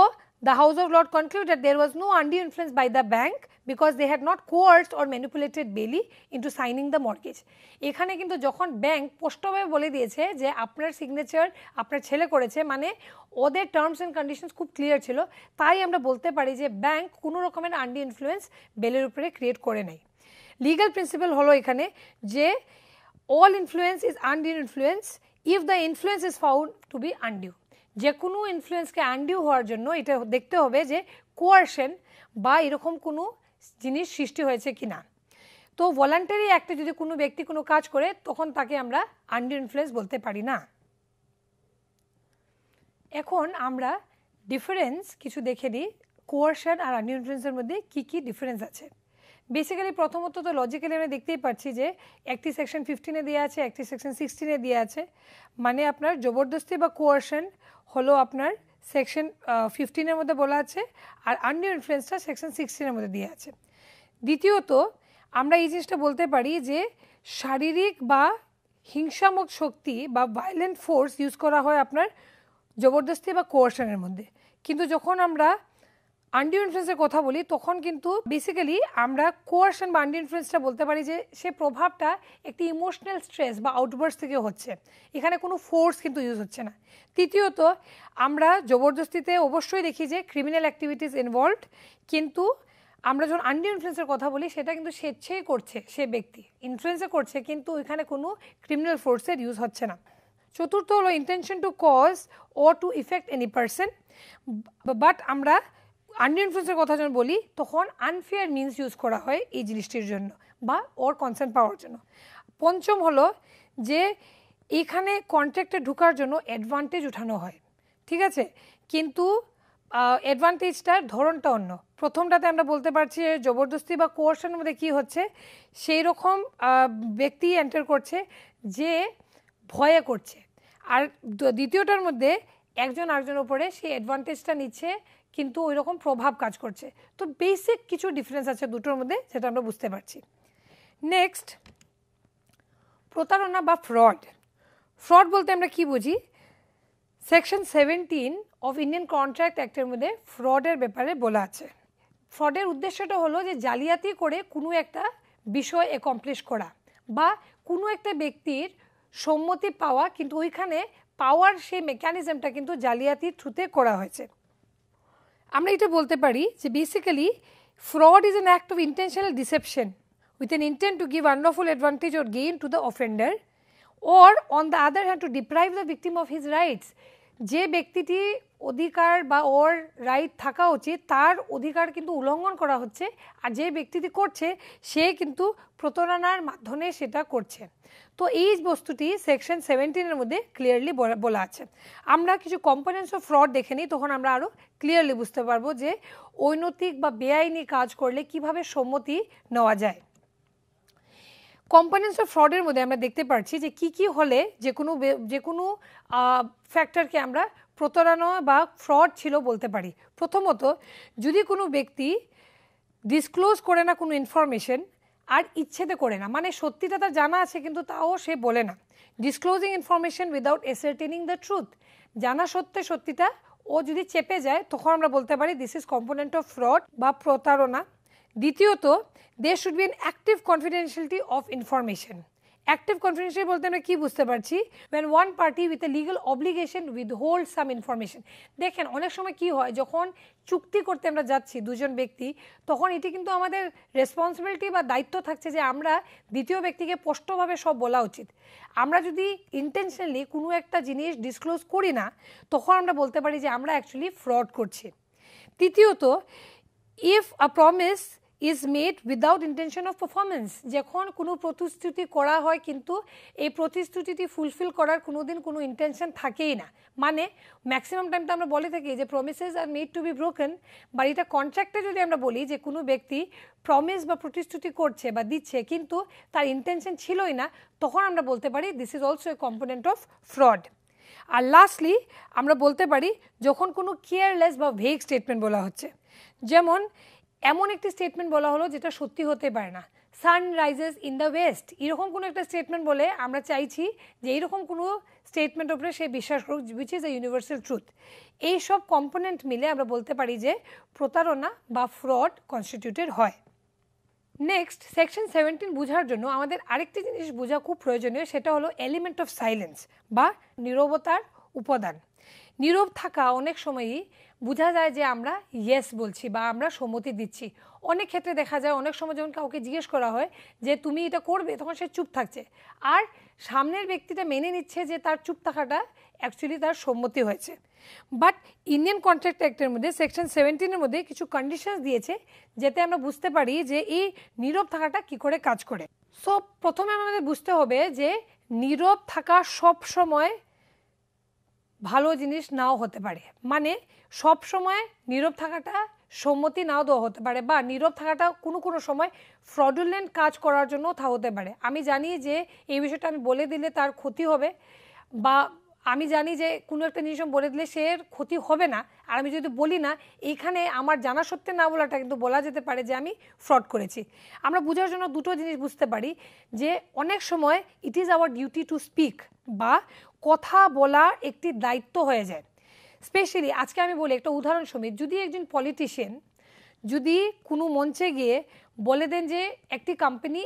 the House of Lords concluded that there was no undue influence by the bank because they had not coerced or manipulated Bailey into signing the mortgage. এখানে কিন্তু যখন ব্যাংক স্পষ্টভাবে বলে দিয়েছে যে আপনার সিগনেচার আপনার ছেলে করেছে, মানে ওদের টার্মস অ্যান্ড কন্ডিশনস খুব ক্লিয়ার ছিল, তাই আমরা বলতে পারি যে ব্যাংক কোনো রকমের আনডিউ ইনফ্লুয়েন্স বেলের উপরে ক্রিয়েট করে নেয়। লিগ্যাল প্রিন্সিপাল হলো এখানে যে all influence is undue influence if the influence is found to be undue. যে কোনো ইনফ্লুয়েন্সকে আনডিউ হওয়ার জন্য এটা দেখতে হবে যে কোয়ারশন বা এরকম কোনো জিনিস সৃষ্টি হয়েছে কিনা। তো ভলান্টারি অ্যাক্টে যদি কোনো ব্যক্তি কোনো কাজ করে তখন তাকে আমরা আনডিউ ইনফ্লুয়েন্স বলতে পারি না। এখন আমরা ডিফারেন্স কিছু দেখে নিই কোয়ারশন আর আনডিউ ইনফ্লুয়েন্সের মধ্যে কী কী ডিফারেন্স আছে। বেসিক্যালি প্রথমত তো লজিক্যালি আমরা দেখতেই পাচ্ছি যে একটি সেকশন 15-এ দেওয়া আছে, একটি সেকশন 16-এ দেওয়া আছে, মানে আপনার জবরদস্তি বা কোয়ারশন হলো আপনার সেকশন 15-এর মধ্যে বলা আছে আর আনডিউ ইনফ্লুয়েন্সটা সেকশন 16-এর মধ্যে দেওয়া আছে। দ্বিতীয়ত আমরা এই জিনিসটা বলতে পারি যে শারীরিক বা হিংসাত্মক শক্তি বা ভায়োলেন্ট ফোর্স ইউজ করা হয় আপনার জবরদস্তি বা কোয়ারশনের মধ্যে, কিন্তু যখন আমরা আনডিউ ইনফ্লুয়েন্সের কথা বলি তখন কিন্তু বেসিক্যালি আমরা কোয়ারশন বা আনডিউ ইনফ্লুয়েন্সটা বলতে পারি যে সে প্রভাবটা একটি ইমোশনাল স্ট্রেস বা আউটবার্স থেকে হচ্ছে, এখানে কোনো ফোর্স কিন্তু ইউজ হচ্ছে না। তৃতীয়ত আমরা জবরদস্তিতে অবশ্যই দেখি যে ক্রিমিনাল অ্যাক্টিভিটিস ইনভলভড, কিন্তু আমরা যখন আনডিউ ইনফ্লুয়েন্সের কথা বলি সেটা কিন্তু স্বেচ্ছায় করছে, সে ব্যক্তি ইনফ্লুয়েন্সে করছে কিন্তু এখানে কোনো ক্রিমিনাল ফোর্সের ইউজ হচ্ছে না। চতুর্থ হলো intention to cause or to effect any person, but আমরা আনডিউ ইনফ্লুয়েন্সের কথা যখন বলি তখন আনফেয়ার মিনস ইউজ করা হয় এই জিনিসটির জন্য বা ওর কনসেন্ট পাওয়ার জন্য। পঞ্চম হলো যে এখানে কন্ট্রাক্টে ঢোকার জন্য অ্যাডভান্টেজ উঠানো হয়, ঠিক আছে, কিন্তু অ্যাডভান্টেজটার ধরনটা অন্য। প্রথমটাতে আমরা বলতে পারছি জবরদস্তি বা কোয়ারশনের মধ্যে কী হচ্ছে, সেই রকম ব্যক্তি এন্টার করছে যে ভয়ে করছে, আর দ্বিতীয়টার মধ্যে একজন আরেকজনের উপরে সেই অ্যাডভান্টেজটা নিচ্ছে কিন্তু ওই রকম প্রভাব কাজ করছে। তো বেসিক কিছু ডিফারেন্স আছে দুটোর মধ্যে যেটা আমরা বুঝতে পারছি। নেক্সট, প্রতারণা বা ফ্রড। ফ্রড বলতে আমরা কি বুঝি, সেকশন 17 অফ ইন্ডিয়ান কন্ট্রাক্ট অ্যাক্টের মধ্যে ফ্রডের ব্যাপারে বলা আছে। ফ্রডের উদ্দেশ্যটা হলো যে জালিয়াতি করে কোনো একটা বিষয় অ্যাকমপ্লিশ করা বা কোনো একটা ব্যক্তির সম্মতি পাওয়া, কিন্তু ওইখানে পাওয়ার সেই মেকানিজমটা কিন্তু জালিয়াতির থ্রুতে করা হয়েছে। আমরা এটা বলতে পারি যে basically fraud is an act of intentional deception with an intent to give unlawful advantage or gain to the offender or on the other hand to deprive the victim of his rights. যে ব্যক্তিটি অধিকার বা ওর right থাকা উচিত তার অধিকার কিন্তু উল্লঙ্ঘন করা হচ্ছে, আর যে ব্যক্তিটি করছে সে কিন্তু প্রতারণার মাধ্যমে সেটা করছে। তো এই বস্তুটি সেকশন 17-এর মধ্যে ক্লিয়ারলি বলা আছে। আমরা কিছু কম্পোনেন্টস অফ ফ্রড দেখে নিই, তখন আমরা আরও ক্লিয়ারলি বুঝতে পারবো যে অনৈতিক বা বেআইনি কাজ করলে কিভাবে সম্মতি নেওয়া যায়। কম্পোনেন্টস অফ ফ্রডের মধ্যে আমরা দেখতে পাচ্ছি যে কী কী হলে যে কোনো ফ্যাক্টরকে আমরা প্রতারণা বা ফ্রড ছিল বলতে পারি। প্রথমত, যদি কোনো ব্যক্তি ডিসক্লোজ করে না কোনো ইনফরমেশন আর ইচ্ছেতে করে না, মানে সত্যিটা তার জানা আছে কিন্তু তাও সে বলে না, disclosing information without ascertaining the truth, জানা সত্ত্বে সত্যিটা ও যদি চেপে যায় তখন আমরা বলতে পারি this is component of fraud বা প্রতারণা। দ্বিতীয়ত, there should be an active confidentiality of information. Active confidentiality বলতে আমরা কি বুঝতে পারছি? when one party with a legal obligation withholds some information. দেখেন অনেক সময় কি হয়, যখন চুক্তি করতে আমরা যাচ্ছি দুজন ব্যক্তি, তখন এটি কিন্তু আমাদের রেসপন্সিবিলিটি বা দায়িত্ব থাকছে যে আমরা দ্বিতীয় ব্যক্তিকে স্পষ্টভাবে সব বলা উচিত। আমরা যদি ইন্টেনশনালি কোনো একটা জিনিস ডিসক্লোজ করি না, তখন আমরা বলতে পারি যে আমরা অ্যাকচুয়ালি ফ্রড করছি। তৃতীয়ত, if a promise is made without intention of performance, যখন কোনো প্রতিশ্রুতি করা হয় কিন্তু এই প্রতিশ্রুতিটি ফুলফিল করার কোনোদিন কোনো ইন্টেনশন থাকেই না, মানে ম্যাক্সিমাম টাইম তো আমরা বলে থাকি যে promises are made to be broken, বা এটা কন্ট্রাক্টে যদি আমরা বলি যে কোনো ব্যক্তি প্রমিস বা প্রতিশ্রুতি করছে বা দিচ্ছে কিন্তু তার ইন্টেনশন ছিলই না, তখন আমরা বলতে পারি this is also a component of fraud. আর লাস্টলি আমরা বলতে পারি যখন কোনো কেয়ারলেস বা ভেগ স্টেটমেন্ট বলা হচ্ছে, যেমন এমন একটি স্টেটমেন্ট বলা হলো যেটা সত্যি হতে পারে না, sun rises in the West, এরকম কোনো একটা স্টেটমেন্ট বলে আমরা চাইছি যে এইরকম কোনো স্টেটমেন্টের উপরে সে বিশ্বাস করুক which is a universal truth. এই সব কম্পোনেন্ট মিলে আমরা বলতে পারি যে প্রতারণা বা ফ্রড কনস্টিটিউটেড হয়। নেক্সট, সেকশন 17 বোঝার জন্য আমাদের আরেকটি জিনিস বোঝা খুব প্রয়োজনীয়, সেটা হলো এলিমেন্ট অফ সাইলেন্স বা নীরবতার উপাদান। নীরব থাকা অনেক সময়ই বোঝা যায় যে আমরা ইয়েস বলছি বা আমরা সম্মতি দিচ্ছি। অনেক ক্ষেত্রে দেখা যায় অনেক সময় যখন কাউকে জিজ্ঞেস করা হয় যে তুমি এটা করবে, তখন সে চুপ থাকছে আর সামনের ব্যক্তিটা মেনে নিচ্ছে যে তার চুপ থাকাটা অ্যাকচুয়ালি তার সম্মতি হয়েছে। বাট ইন্ডিয়ান কন্ট্রাক্ট অ্যাক্টের মধ্যে সেকশন 17-এর মধ্যে কিছু কন্ডিশনস দিয়েছে যাতে আমরা বুঝতে পারি যে এই নীরব থাকাটা কি করে কাজ করে। সো প্রথমে আমাদের বুঝতে হবে যে নীরব থাকা সব সময় ভালো জিনিস নাও হতে পারে, মানে সব সময় নীরব থাকাটা সম্মতি নাও দেওয়া হতে পারে, বা নীরব থাকাটা কোনো কোনো সময় ফ্রডুলেন্ট কাজ করার জন্য হতে পারে। আমি জানি যে এই বিষয়টা আমি বলে দিলে তার ক্ষতি হবে, বা আমি জানি যে কোনো একটা জিনিস বলে দিলে সে ক্ষতি হবে না, আর আমি যদি বলি না, এইখানে আমার জানা সত্ত্বে না বলাটা কিন্তু বলা যেতে পারে যে আমি ফ্রড করেছি। আমরা বোঝার জন্য দুটো জিনিস বুঝতে পারি যে অনেক সময় it is our duty to speak, বা কথা বলা একটি দায়িত্ব হয়ে যায়। স্পেশালি আজকে আমি বলি একটা উদাহরণ সমেত, যদি একজন পলিটিশিয়ান যদি কোনো মঞ্চে গিয়ে বলে দেন যে একটি কোম্পানি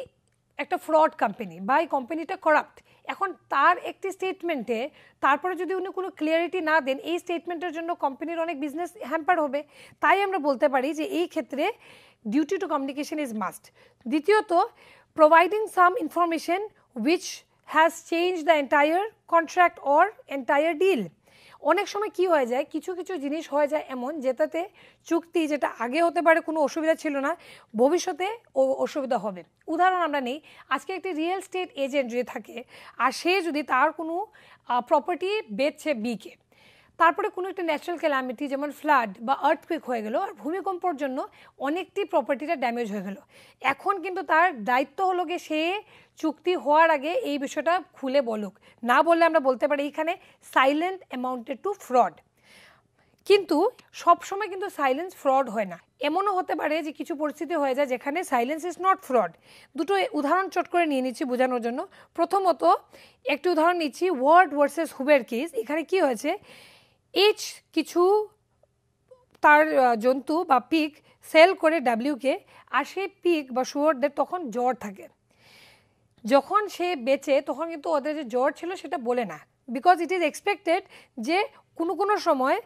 একটা ফ্রড কোম্পানি বা এই কোম্পানিটা করাপ্ট, এখন তার একটি স্টেটমেন্টে তারপরে যদি উনি কোনো ক্লিয়ারিটি না দেন, এই স্টেটমেন্টের জন্য কোম্পানির অনেক বিজনেস হ্যাম্পার হবে। তাই আমরা বলতে পারি যে এই ক্ষেত্রে duty to communication is must. দ্বিতীয়ত, providing some information which has change the entire contract or entire deal. অনেক সময় কি হয়ে যায়, কিছু কিছু জিনিস হয়ে যায় এমন যেটাতে চুক্তি যেটা আগে হতে পারে কোনো অসুবিধা ছিল না, ভবিষ্যতে অসুবিধা হবে। উদাহরণ আমরা নেই, আজকে একটি রিয়েল এস্টেট এজেন্ট যদি থাকে আর সে যদি তার কোনো প্রপার্টি বেচছে বিকে, তারপরে কোনো একটা ন্যাচারাল ক্যালামিটি যেমন ফ্লাড বা আর্থকুয়েক হয়ে গেল আর ভূমিকম্পর জন্য অনেকটি প্রপার্টিটা ড্যামেজ হয়ে গেল, এখন কিন্তু তার দায়িত্ব হলো গিয়ে সে চুক্তি হওয়ার আগে এই বিষয়টা খুলে বলুক, না বললে আমরা বলতে পারি এইখানে সাইলেন্ট অ্যামাউন্টেড টু ফ্রড। কিন্তু সবসময় কিন্তু সাইলেন্স ফ্রড হয় না, এমনও হতে পারে যে কিছু পরিস্থিতি হয়ে যায় যেখানে সাইলেন্স ইজ নট ফ্রড। দুটো উদাহরণ চট করে নিয়ে নিচ্ছি বোঝানোর জন্য। প্রথমত একটি উদাহরণ নিচ্ছি, ওয়ার্ড ভার্সেস হুবের কেস। এখানে কি হয়েছে, এইচ কিছু তার জন্তু বা পিগ সেল করে ডাব্লিউকে, আর সেই পিগ বা শুয়োরদের তখন জ্বর থাকে, যখন সে বেচে তখন কিন্তু ওদের যে জ্বর ছিল সেটা বলে না, বিকজ ইট ইজ এক্সপেক্টেড যে কোনো কোনো সময়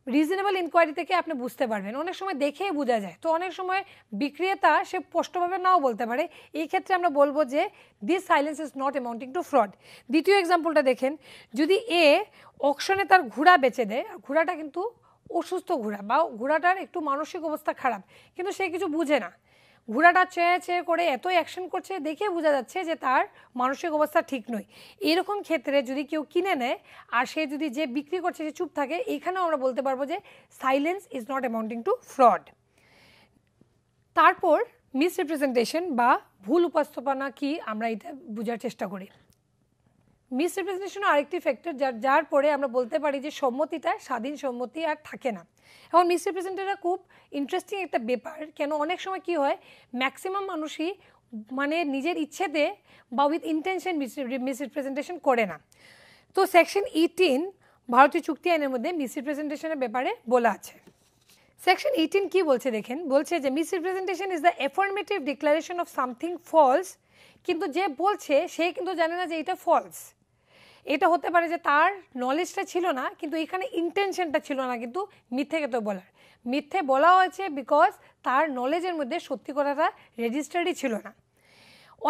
রিজনেবল ইনকোয়ারি থেকে আপনি বুঝতে পারবেন, অনেক সময় দেখেই বোঝা যায়। তো অনেক সময় বিক্রেতা সে স্পষ্টভাবে নাও বলতে পারে, এই ক্ষেত্রে আমরা বলবো যে this silence is not amounting two fraud. দ্বিতীয় এক্সাম্পলটা দেখেন, যদি এ অকশনে তার ঘোড়া বেচে দেয়, ঘোড়াটা কিন্তু অসুস্থ ঘোড়া বা ঘোড়াটার একটু মানসিক অবস্থা খারাপ, কিন্তু সে কিছু বুঝে না, ঘোড়াটা চেয়ে চেয়ে করে এত অ্যাকশন করছে দেখে বোঝা যাচ্ছে যে তার মানসিক অবস্থা ঠিক নয়। এরকম ক্ষেত্রে যদি কেউ কিনে নেয় আর সে যদি যে বিক্রি করছে সে চুপ থাকে, এইখানেও আমরা বলতে পারবো যে silence is not amounting two fraud. তারপর মিসরিপ্রেজেন্টেশন বা ভুল উপস্থাপনা কি, আমরা এটা বোঝার চেষ্টা করি। মিসরিপ্রেজেন্টেশনও আরেকটি ফ্যাক্টর যার পরে আমরা বলতে পারি যে সম্মতিটা স্বাধীন সম্মতি আর থাকে না। এখন মিসরিপ্রেজেন্টেশনটা খুব ইন্টারেস্টিং একটা ব্যাপার, কেন অনেক সময় কি হয় ম্যাক্সিমাম মানুষই মানে নিজের ইচ্ছেতে বা উইথ ইন্টেনশন মিসরিপ্রেজেন্টেশন করে না। তো সেকশন 18 ভারতীয় চুক্তি আইনের মধ্যে মিসরিপ্রেজেন্টেশনের ব্যাপারে বলা আছে। সেকশন 18 কি বলছে দেখেন, বলছে যে misrepresentation is the affirmative declaration of something false, কিন্তু যে বলছে সে কিন্তু জানে না যে এটা ফলস। এটা হতে পারে যে তার নলেজটা ছিল না, কিন্তু এখানে ইন্টেনশনটা ছিল না কিন্তু মিথ্যে কথা বলার। মিথ্যে বলা হয়েছে বিকজ তার নলেজের মধ্যে সত্যি কথাটা রেজিস্টার্ডই ছিল না।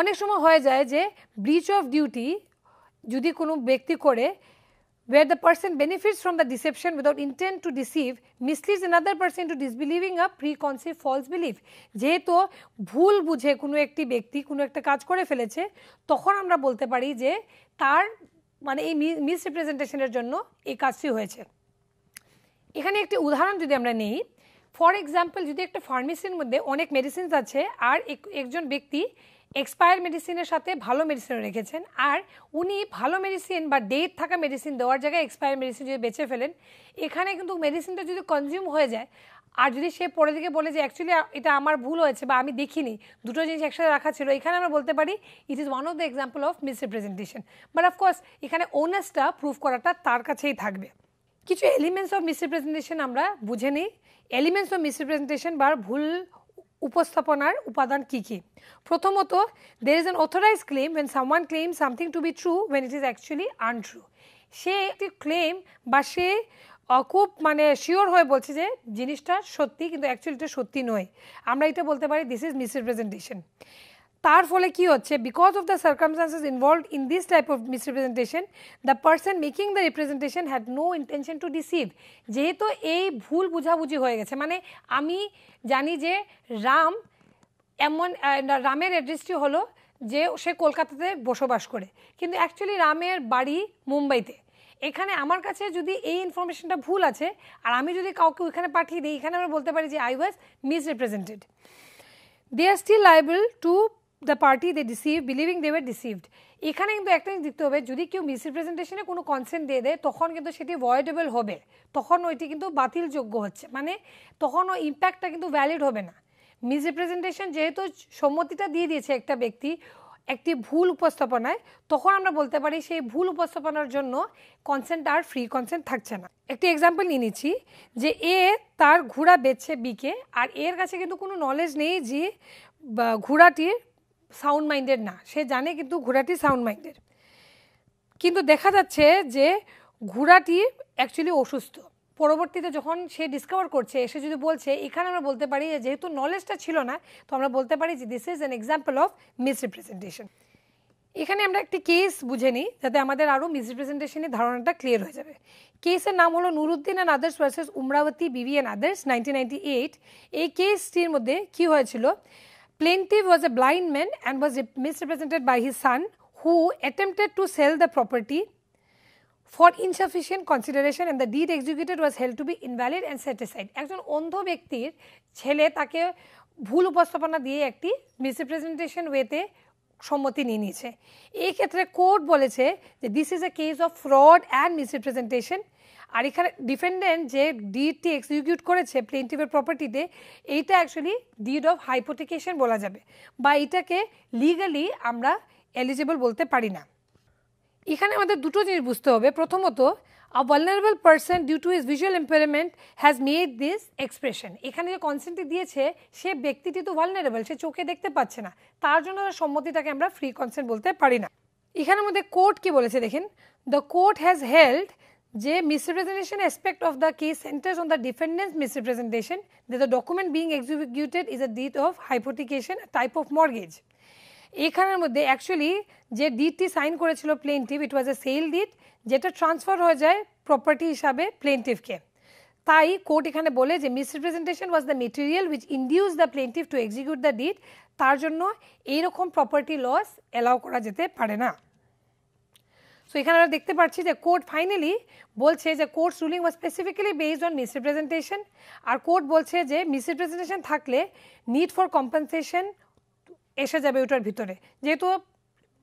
অনেক সময় হয়ে যায় যে ব্রিচ অফ ডিউটি যদি কোনো ব্যক্তি করে, where the person benefits from the deception without intent to deceive, misleads another person into disbelieving a preconceived false belief. যেহেতু ভুল বুঝে কোনো একটি ব্যক্তি কোনো একটা কাজ করে ফেলেছে, তখন আমরা বলতে পারি যে তার মানে এই মিসরিপ্রেজেন্টেশনের জন্য এই কাজটি হয়েছে। এখানে একটি উদাহরণ যদি আমরা নেই, ফর এক্সাম্পল যদি একটা ফার্মেসির মধ্যে অনেক মেডিসিনস আছে আর একজন ব্যক্তি এক্সপায়ার মেডিসিনের সাথে ভালো মেডিসিনও রেখেছেন, আর উনি ভালো মেডিসিন বা ডেট থাকা মেডিসিন দেওয়ার জায়গায় এক্সপায়ার মেডিসিন যদি বেঁচে ফেলেন, এখানে কিন্তু মেডিসিনটা যদি কনজিউম হয়ে যায় আর যদি সে পরে দিকে বলে যে অ্যাকচুয়ালি এটা আমার ভুল হয়েছে বা আমি দেখিনি, দুটো জিনিস একসাথে রাখা ছিল, এখানে আমরা বলতে পারি it is one of the example of misrepresentation. But of course এখানে ওনার্সটা প্রুফ করাটা তার কাছেই থাকবে। কিছু এলিমেন্টস অফ মিসরিপ্রেজেন্টেশন আমরা বুঝে নিই। এলিমেন্টস অফ মিসরিপ্রেজেন্টেশন বা ভুল উপস্থাপনার উপাদান কী কী। প্রথমত, there is an authorized claim when someone claims something to be true when it is actually untrue. সে একটি ক্লেম বা সে খুব মানে শিওর হয়ে বলছে যে জিনিসটা সত্যি কিন্তু অ্যাকচুয়ালি এটা সত্যি নয়, আমরা এটা বলতে পারি দিস ইজ মিসরিপ্রেজেন্টেশন। তার ফলে কি হচ্ছে, because of the circumstances involved in this type of misrepresentation, the person making the representation had no intention to deceive. যেহেতু এই ভুল বুঝাবুঝি হয়ে গেছে, মানে আমি জানি যে রামের অ্যাড্রেসটি হলো যে সে কলকাতাতে বসবাস করে, কিন্তু অ্যাকচুয়ালি রামের বাড়ি মুম্বাইতে। এখানে আমার কাছে যদি এই ইনফরমেশনটা ভুল আছে আর আমি যদি কাউকে ওইখানে পাঠিয়ে দিই, এখানে আমরা বলতে পারি যে I was misrepresented. They are still liable to the party they deceive believing they were deceived. এখানে কিন্তু একটা জিনিস দেখতে হবে, যদি কেউ মিসরিপ্রেজেন্টেশনে কোনো কনসেন্ট দিয়ে দেয় তখন কিন্তু সেটি ভয়েডেবল হবে, তখন ওইটি কিন্তু বাতিলযোগ্য হচ্ছে, মানে তখন ওই ইম্প্যাক্টটা কিন্তু ভ্যালিড হবে না। মিসরিপ্রেজেন্টেশন যেহেতু সম্মতিটা দিয়ে দিয়েছে একটা ব্যক্তি একটি ভুল উপস্থাপনায়, তখন আমরা বলতে পারি সেই ভুল উপস্থাপনার জন্য কনসেন্ট আর ফ্রি কনসেন্ট থাকছে না। একটি এক্সাম্পল নিয়ে নিচ্ছি যে এ তার ঘোড়া বেচছে বিকে, আর এর কাছে কিন্তু কোনো নলেজ নেই যে ঘোড়াটির সাউন্ড মাইন্ডেড না, সে জানে কিন্তু ঘোড়াটি সাউন্ড মাইন্ডেড, কিন্তু দেখা যাচ্ছে যে ঘোড়াটি অ্যাকচুয়ালি অসুস্থ। পরবর্তীতে যখন সে ডিসকভার করছে, এসে যদি বলছে, এখানে আমরা বলতে পারি যে যেহেতু নলেজটা ছিল না, তো আমরা বলতে পারি যে this is an example of misrepresentation. এখানে আমরা একটি কেস বুঝে নিই যাতে আমাদের আরও মিসরিপ্রেজেন্টেশনের ধারণাটা ক্লিয়ার হয়ে যাবে। কেসের নাম হলো Nuruddin and others versus উমরাবতী Bibi and others 1998। এই কেসটির মধ্যে কী হয়েছিল, plaintiff was a blind man and was misrepresented by his son who attempted to sell the property for insufficient consideration and the deed executed was held to be invalid and set aside. একজন অন্ধ ব্যক্তির ছেলে তাকে ভুল উপস্থাপনা দিয়ে একটি misrepresentation ওয়েতে সম্মতি নিয়ে নিয়েছে। এই ক্ষেত্রে কোর্ট বলেছে যে this is a case of fraud and misrepresentation. আর এখানে ডিফেন্ডেন্ট যে ডিডটি এক্সিকিউট করেছে প্লেন্টিফের প্রপার্টিতে, এইটা অ্যাকচুয়ালি ডিড অফ হাইপোথিকেশন বলা যাবে, বা এটাকে লিগালি আমরা এলিজিবল বলতে পারি না। এখানে আমাদের দুটো জিনিস বুঝতে হবে। প্রথমত, a vulnerable person due to his visual impairment has made this expression. এখানে যে কনসেন্টটি দিয়েছে সে ব্যক্তিটি তো ভালনারেবল, সে চোখে দেখতে পাচ্ছে না, তার জন্য সম্মতিটাকে আমরা ফ্রি কনসেন্ট বলতে পারি না। এখানের মধ্যে কোর্ট কি বলেছে দেখেন, দ্য কোর্ট হ্যাজ হেল্ড যে misrepresentation aspect of the case centers on the defendant's misrepresentation that the document being executed is a deed of hypothecation, a type of mortgage. এখানের মধ্যে অ্যাকচুয়ালি যে ডিডটি সাইন করেছিল প্লেন্টিফ, ইট ওয়াজ এ sale deed, যেটা transfer হয়ে যায় property হিসাবে প্লেন্টিফকে। তাই কোর্ট এখানে বলে যে misrepresentation was the material which induce the plaintiff to execute the deed, তার জন্য এইরকম প্রপার্টি লস অ্যালাউ করা যেতে পারে না। সো এখানে আমরা দেখতে পাচ্ছি যে কোর্ট ফাইনালি বলছে যে courts ruling was specifically based on misrepresentation, আর কোর্ট বলছে যে মিসরিপ্রেজেন্টেশন থাকলে নিড ফর কম্পেনসেশন এসে যাবে ওটার ভিতরে, যেহেতু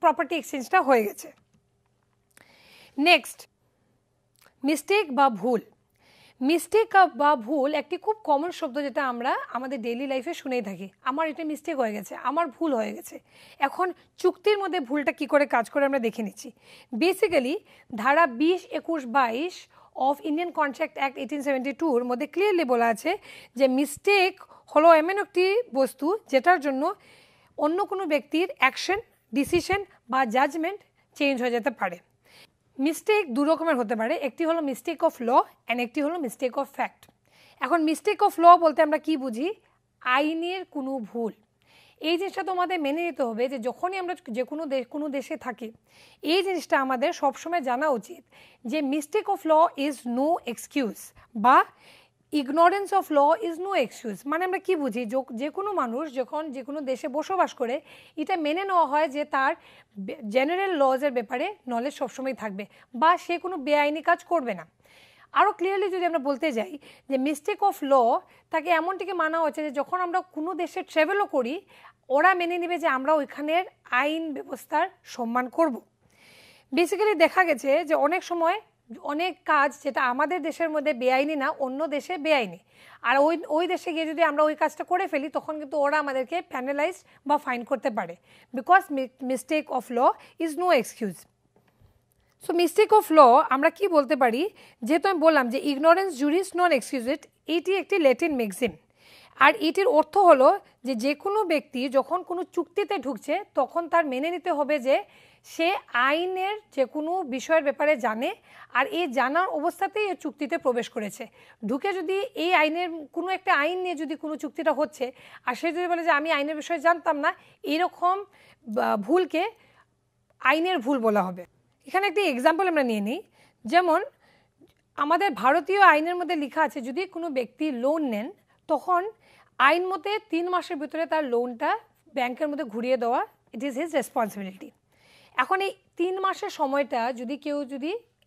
প্রপার্টি এক্সচেঞ্জটা হয়ে গেছে। নেক্সট, মিস্টেক বা ভুল। মিস্টেক বা ভুল একটি খুব কমন শব্দ যেটা আমরা আমাদের ডেইলি লাইফে শুনেই থাকি। আমার এটা মিস্টেক হয়ে গেছে, আমার ভুল হয়ে গেছে। এখন চুক্তির মধ্যে ভুলটা কি করে কাজ করে আমরা দেখে নিচ্ছি। বেসিক্যালি ধারা 20, 21, 22 অফ ইন্ডিয়ান কন্ট্রাক্ট অ্যাক্ট 1872-র মধ্যে ক্লিয়ারলি বলা আছে যে মিস্টেক হলো এমন একটি বস্তু যেটার জন্য অন্য কোনো ব্যক্তির অ্যাকশন, ডিসিশন বা জাজমেন্ট চেঞ্জ হয়ে যেতে পারে। মিস্টেক দু রকমের হতে পারে, একটি হলো মিস্টেক অফ ল অ্যান্ড একটি হলো মিস্টেক অফ ফ্যাক্ট। এখন মিস্টেক অফ ল বলতে আমরা কি বুঝি? আইনের কোনো ভুল। এই জিনিসটা তোমাদের মেনে নিতে হবে যে যখনই আমরা যে কোনো দেশে থাকি, এই জিনিসটা আমাদের সবসময় জানা উচিত যে mistake of law is no excuse বা ignorance of law is no excuse. মানে আমরা কি বুঝি? যে কোনো মানুষ যখন যে কোনো দেশে বসবাস করে, এটা মেনে নেওয়া হয় যে তার জেনারেল লজের ব্যাপারে নলেজ সবসময় থাকবে বা সে কোনো বেআইনি কাজ করবে না। আরও ক্লিয়ারলি যদি আমরা বলতে যাই যে মিস্টেক অফ ল তাকে এমনটিকে মানা হচ্ছে যে যখন আমরা কোনো দেশে ট্রাভেলও করি, ওরা মেনে নেবে যে আমরা ওইখানের আইন ব্যবস্থার সম্মান করব। বেসিক্যালি দেখা গেছে যে অনেক সময় অনেক কাজ যেটা আমাদের দেশের মধ্যে বেআইনি না, অন্য দেশে বেআইনি, আর ওই দেশে গিয়ে যদি আমরা ওই কাজটা করে ফেলি তখন কিন্তু ওরা আমাদেরকে প্যানেলাইজ বা ফাইন করতে পারে, because mistake of law is no excuse. So mistake of law আমরা কি বলতে পারি? যেহেতু আমি বললাম যে ইগনোরেন্স জুরিস নন এক্সকিউজেড, এটি একটি ল্যাটিন ম্যাক্সিম, আর এটির অর্থ হলো যে কোনো ব্যক্তি যখন কোনো চুক্তিতে ঢুকছে তখন তার মেনে নিতে হবে যে সে আইনের যে কোনো বিষয়ের ব্যাপারে জানে, আর এই জানার অবস্থাতেই এই চুক্তিতে প্রবেশ করেছে। ঢুকে যদি এই আইনের কোনো একটা আইন নিয়ে যদি কোনো চুক্তিটা হচ্ছে আর সে যদি বলে যে আমি আইনের বিষয়ে জানতাম না, এরকম ভুলকে আইনের ভুল বলা হবে। এখানে একটি এক্সাম্পল আমরা নিয়ে নিই। যেমন আমাদের ভারতীয় আইনের মধ্যে লেখা আছে যদি কোনো ব্যক্তি লোন নেন তখন আইন মতে 3 মাসের ভিতরে তার লোনটা ব্যাংকের মধ্যে ঘুরিয়ে দেওয়া, ইট ইজ হিজ রেসপন্সিবিলিটি। এখন এই 3 মাসের সময়টা যদি কেউ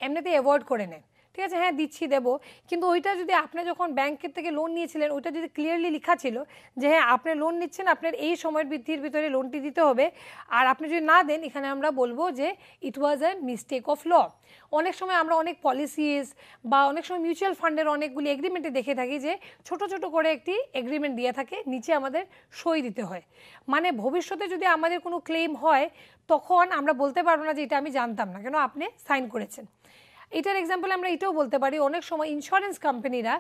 এমনিতে অ্যাভয়েড করে নেয়, ঠিক আছে, হ্যাঁ দিচ্ছি দেবো, কিন্তু ওইটা যদি আপনি যখন ব্যাংকের থেকে লোন নিয়েছিলেন ওইটা যদি ক্লিয়ারলি লেখা ছিল যে হ্যাঁ আপনি লোন নিচ্ছেন, আপনার এই সময়ের বৃদ্ধির ভিতরে লোনটি দিতে হবে, আর আপনি যদি না দেন এখানে আমরা বলবো যে ইট ওয়াজ এ মিস্টেক অফ ল। অনেক সময় আমরা অনেক পলিসিস বা অনেক সময় মিউচুয়াল ফান্ডের অনেকগুলি এগ্রিমেন্টে দেখে থাকি যে ছোট ছোট করে একটি এগ্রিমেন্ট দিয়ে থাকে, নিচে আমাদের সই দিতে হয়। মানে ভবিষ্যতে যদি আমাদের কোনো ক্লেম হয় তখন আমরা বলতে পারবো না যে এটা আমি জানতাম না, কেন আপনি সাইন করেছেন। এটার এক্সাম্পল আমরা এটাও বলতে পারি, অনেক সময় ইন্স্যুরেন্স কোম্পানিরা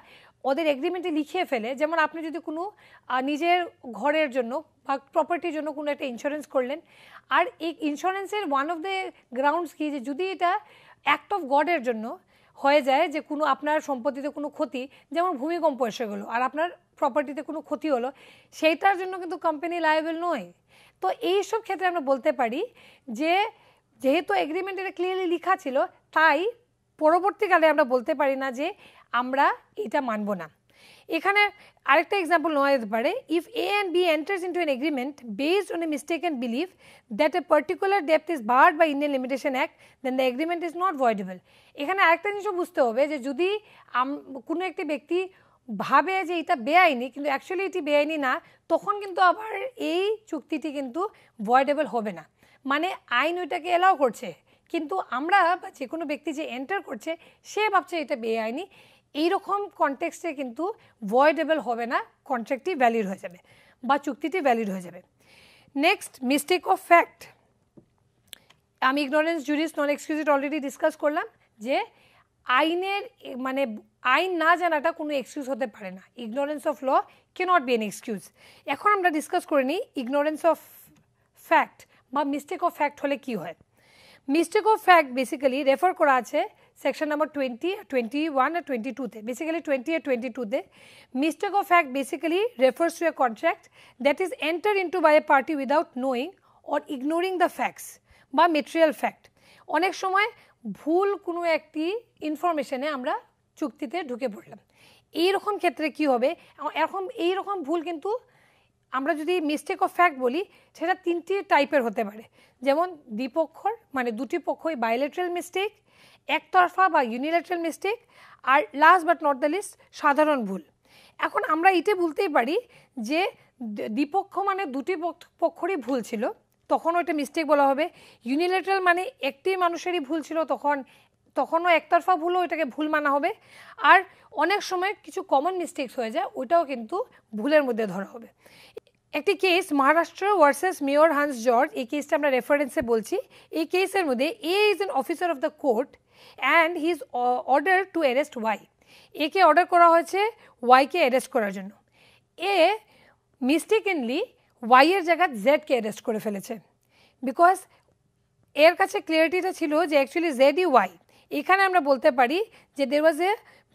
ওদের এগ্রিমেন্টে লিখিয়ে ফেলে, যেমন আপনি যদি কোনো নিজের ঘরের জন্য বা প্রপার্টির জন্য কোনো একটা ইন্স্যুরেন্স করলেন, আর এই ইন্স্যুরেন্সের ওয়ান অফ দ্য গ্রাউন্ডস কি যে যদি এটা অ্যাক্ট অফ গডের জন্য হয়ে যায় যে কোনো আপনার সম্পত্তিতে কোনো ক্ষতি, যেমন ভূমিকম্প এসে গেলো আর আপনার প্রপার্টিতে কোনো ক্ষতি হলো, সেইটার জন্য কিন্তু কোম্পানি লায়াবল নয়। তো এইসব ক্ষেত্রে আমরা বলতে পারি যে যেহেতু এগ্রিমেন্ট এটা ক্লিয়ারলি লেখা ছিল, তাই পরবর্তীকালে আমরা বলতে পারি না যে আমরা এটা মানব না। এখানে আরেকটা এক্সাম্পল নেওয়া যেতে পারে, if A and B enters into an agreement based on a mistaken believe that a particular ডেপ্ট is barred by Indian limitation act then the agreement is not voidable. এখানে আরেকটা জিনিসও বুঝতে হবে যে যদি কোনো একটি ব্যক্তি ভাবে যে এটা বেআইনি কিন্তু অ্যাকচুয়ালি এটি বেআইনি না, তখন কিন্তু আবার এই চুক্তিটি কিন্তু ভয়েডেবল হবে না। মানে আইন ওইটাকে এলাও করছে, কিন্তু আমরা বা যে কোনো ব্যক্তি যে এন্টার করছে সে ভাবছে এটা বেআইনি, এইরকম কনটেক্সটে কিন্তু ভয়েডেবল হবে না, কন্ট্রাক্টটি ভ্যালিড হয়ে যাবে বা চুক্তিটি ভ্যালিড হয়ে যাবে। Next, mistake of fact. আমি ইগনোরেন্স জুরিস নন এক্সকিউজড অলরেডি ডিসকাস করলাম যে আইনের মানে আইন না জানাটা কোনো এক্সকিউজ হতে পারে না। Ignorance of law cannot be an excuse. এখন আমরা ডিসকাস করে নিই ইগনোরেন্স অফ ফ্যাক্ট বা মিস্টেক অফ ফ্যাক্ট হলে কি হয়। Mistake of fact basically refer করা আছে সেকশন নাম্বার 20, 21 আর 22-তে। বেসিক্যালি 20 আর 22-তে mistake of fact basically refers to a contract that is enter into by a party without knowing or ignoring the facts বা মেটেরিয়াল ফ্যাক্ট। অনেক সময় ভুল কোনো একটি ইনফরমেশনে আমরা চুক্তিতে ঢুকে পড়লাম, এইরকম ক্ষেত্রে কি হবে? এইরকম ভুল কিন্তু আমরা যদি মিস্টেক অফ ফ্যাক্ট বলি সেটা 3টি টাইপের হতে পারে, যেমন দ্বিপক্ষর মানে দুটি পক্ষই বাইলেটারাল মিস্টেক, একতরফা বা ইউনিল্যাটারাল মিস্টেক, আর last but not the least সাধারণ ভুল। এখন আমরা এটা বলতেই পারি যে দ্বিপক্ষ মানে দুটি পক্ষরই ভুল ছিল, তখনও এটা মিস্টেক বলা হবে। ইউনিল্যাটারাল মানে একটি মানুষেরই ভুল ছিল, তখনও একতরফা ভুলও এটাকে ভুল মানা হবে। আর অনেক সময় কিছু কমন মিস্টেকস হয়ে যায়, ওইটাও কিন্তু ভুলের মধ্যে ধরা হবে। একটি case Maharashtra versus Mayer Hans George, এই কেসটা আমরা রেফারেন্সে বলছি। এই কেসের মধ্যে A is an officer of the court and he is order to arrest Y. একে অর্ডার করা হয়েছে ওয়াইকে অ্যারেস্ট করার জন্য। এ মিস্টেকেনলি ওয়াইয়ের জায়গায় জেডকে অ্যারেস্ট করে ফেলেছে, বিকজ এর কাছে ক্লিয়ারিটিটা ছিল যে অ্যাকচুয়ালি জেড ই ওয়াই। এখানে আমরা বলতে পারি যে there was a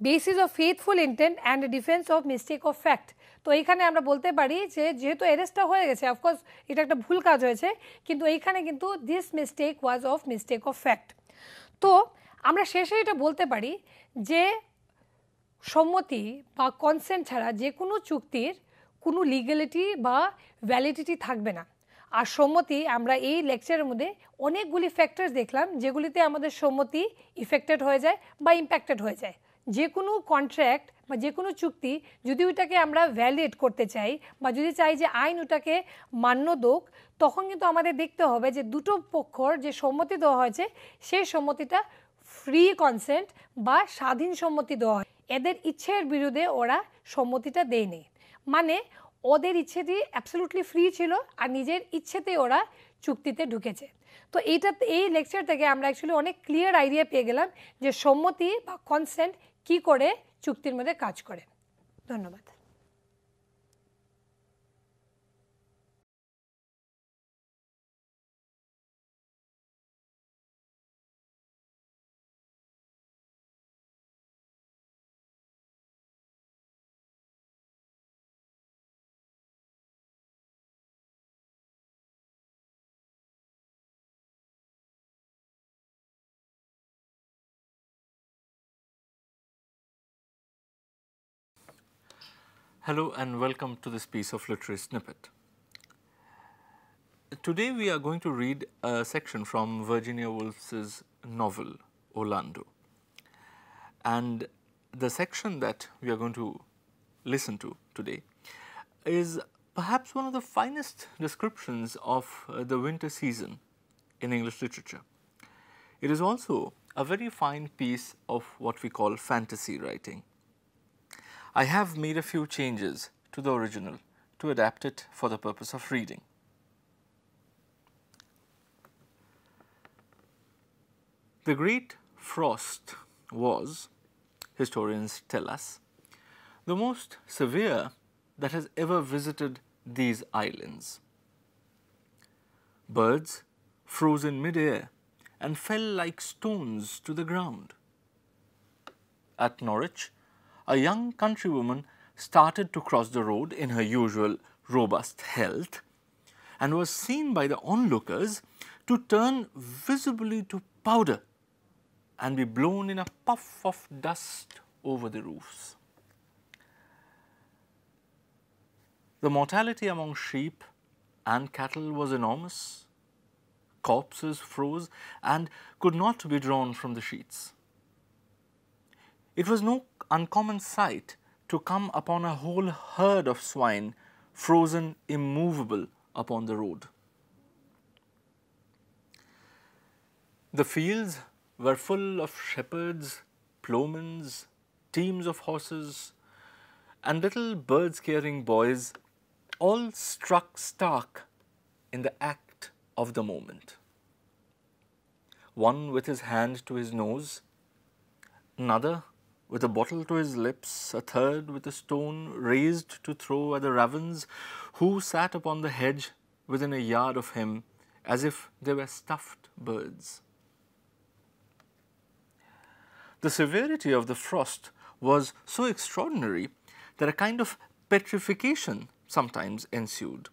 basis of faithful intent and defence of mistake of fact. তো এইখানে আমরা বলতে পারি যে যেহেতু অ্যারেস্টটা হয়ে গেছে, অফকোর্স এটা একটা ভুল কাজ হয়েছে, কিন্তু এইখানে কিন্তু this mistake was of mistake of fact. তো আমরা শেষে এটা বলতে পারি যে সম্মতি বা কনসেন্ট ছাড়া যে কোনো চুক্তির কোনো লিগ্যালিটি বা ভ্যালিডিটি থাকবে না। আর সম্মতি, আমরা এই লেকচারের মধ্যে অনেকগুলি ফ্যাক্টরস দেখলাম যেগুলিতে আমাদের সম্মতি ইফেক্টেড হয়ে যায় বা ইম্প্যাক্টেড হয়ে যায়। যে কোনো কন্ট্রাক্ট বা যে কোনো চুক্তি যদি ওইটাকে আমরা ভ্যালিড করতে চাই বা যদি চাই যে আইন ওটাকে মান্য দোক, তখন কিন্তু আমাদের দেখতে হবে যে দুটো পক্ষর যে সম্মতি দেওয়া হয়েছে সেই সম্মতিটা ফ্রি কনসেন্ট বা স্বাধীন সম্মতি দেওয়া হয়। এদের ইচ্ছের বিরুদ্ধে ওরা সম্মতিটা দেয়নি, মানে ওদের ইচ্ছেটি অ্যাবসলিউটলি ফ্রি ছিল আর নিজের ইচ্ছেতে ওরা চুক্তিতে ঢুকেছে। তো এই লেকচার থেকে আমরা অ্যাকচুয়ালি অনেক ক্লিয়ার আইডিয়া পেয়ে গেলাম যে সম্মতি বা কনসেন্ট কি করে চুক্তির মধ্যে কাজ করে। ধন্যবাদ। Hello and welcome to this piece of literary snippet. Today we are going to read a section from Virginia Woolf's novel Orlando, and the section that we are going to listen to today is perhaps one of the finest descriptions of the winter season in English literature. It is also a very fine piece of what we call fantasy writing. I have made a few changes to the original to adapt it for the purpose of reading. The Great Frost was, historians tell us, the most severe that has ever visited these islands. Birds froze in mid-air and fell like stones to the ground. At Norwich, a young countrywoman started to cross the road in her usual robust health and was seen by the onlookers to turn visibly to powder and be blown in a puff of dust over the roofs. The mortality among sheep and cattle was enormous. Corpses froze and could not be drawn from the sheets. It was no uncommon sight to come upon a whole herd of swine frozen immovable upon the road. The fields were full of shepherds, ploughmen, teams of horses, and little bird-scaring boys, all struck stark in the act of the moment. One with his hand to his nose, another with a bottle to his lips, a third with a stone raised to throw at the ravens who sat upon the hedge within a yard of him as if they were stuffed birds. The severity of the frost was so extraordinary that a kind of petrification sometimes ensued.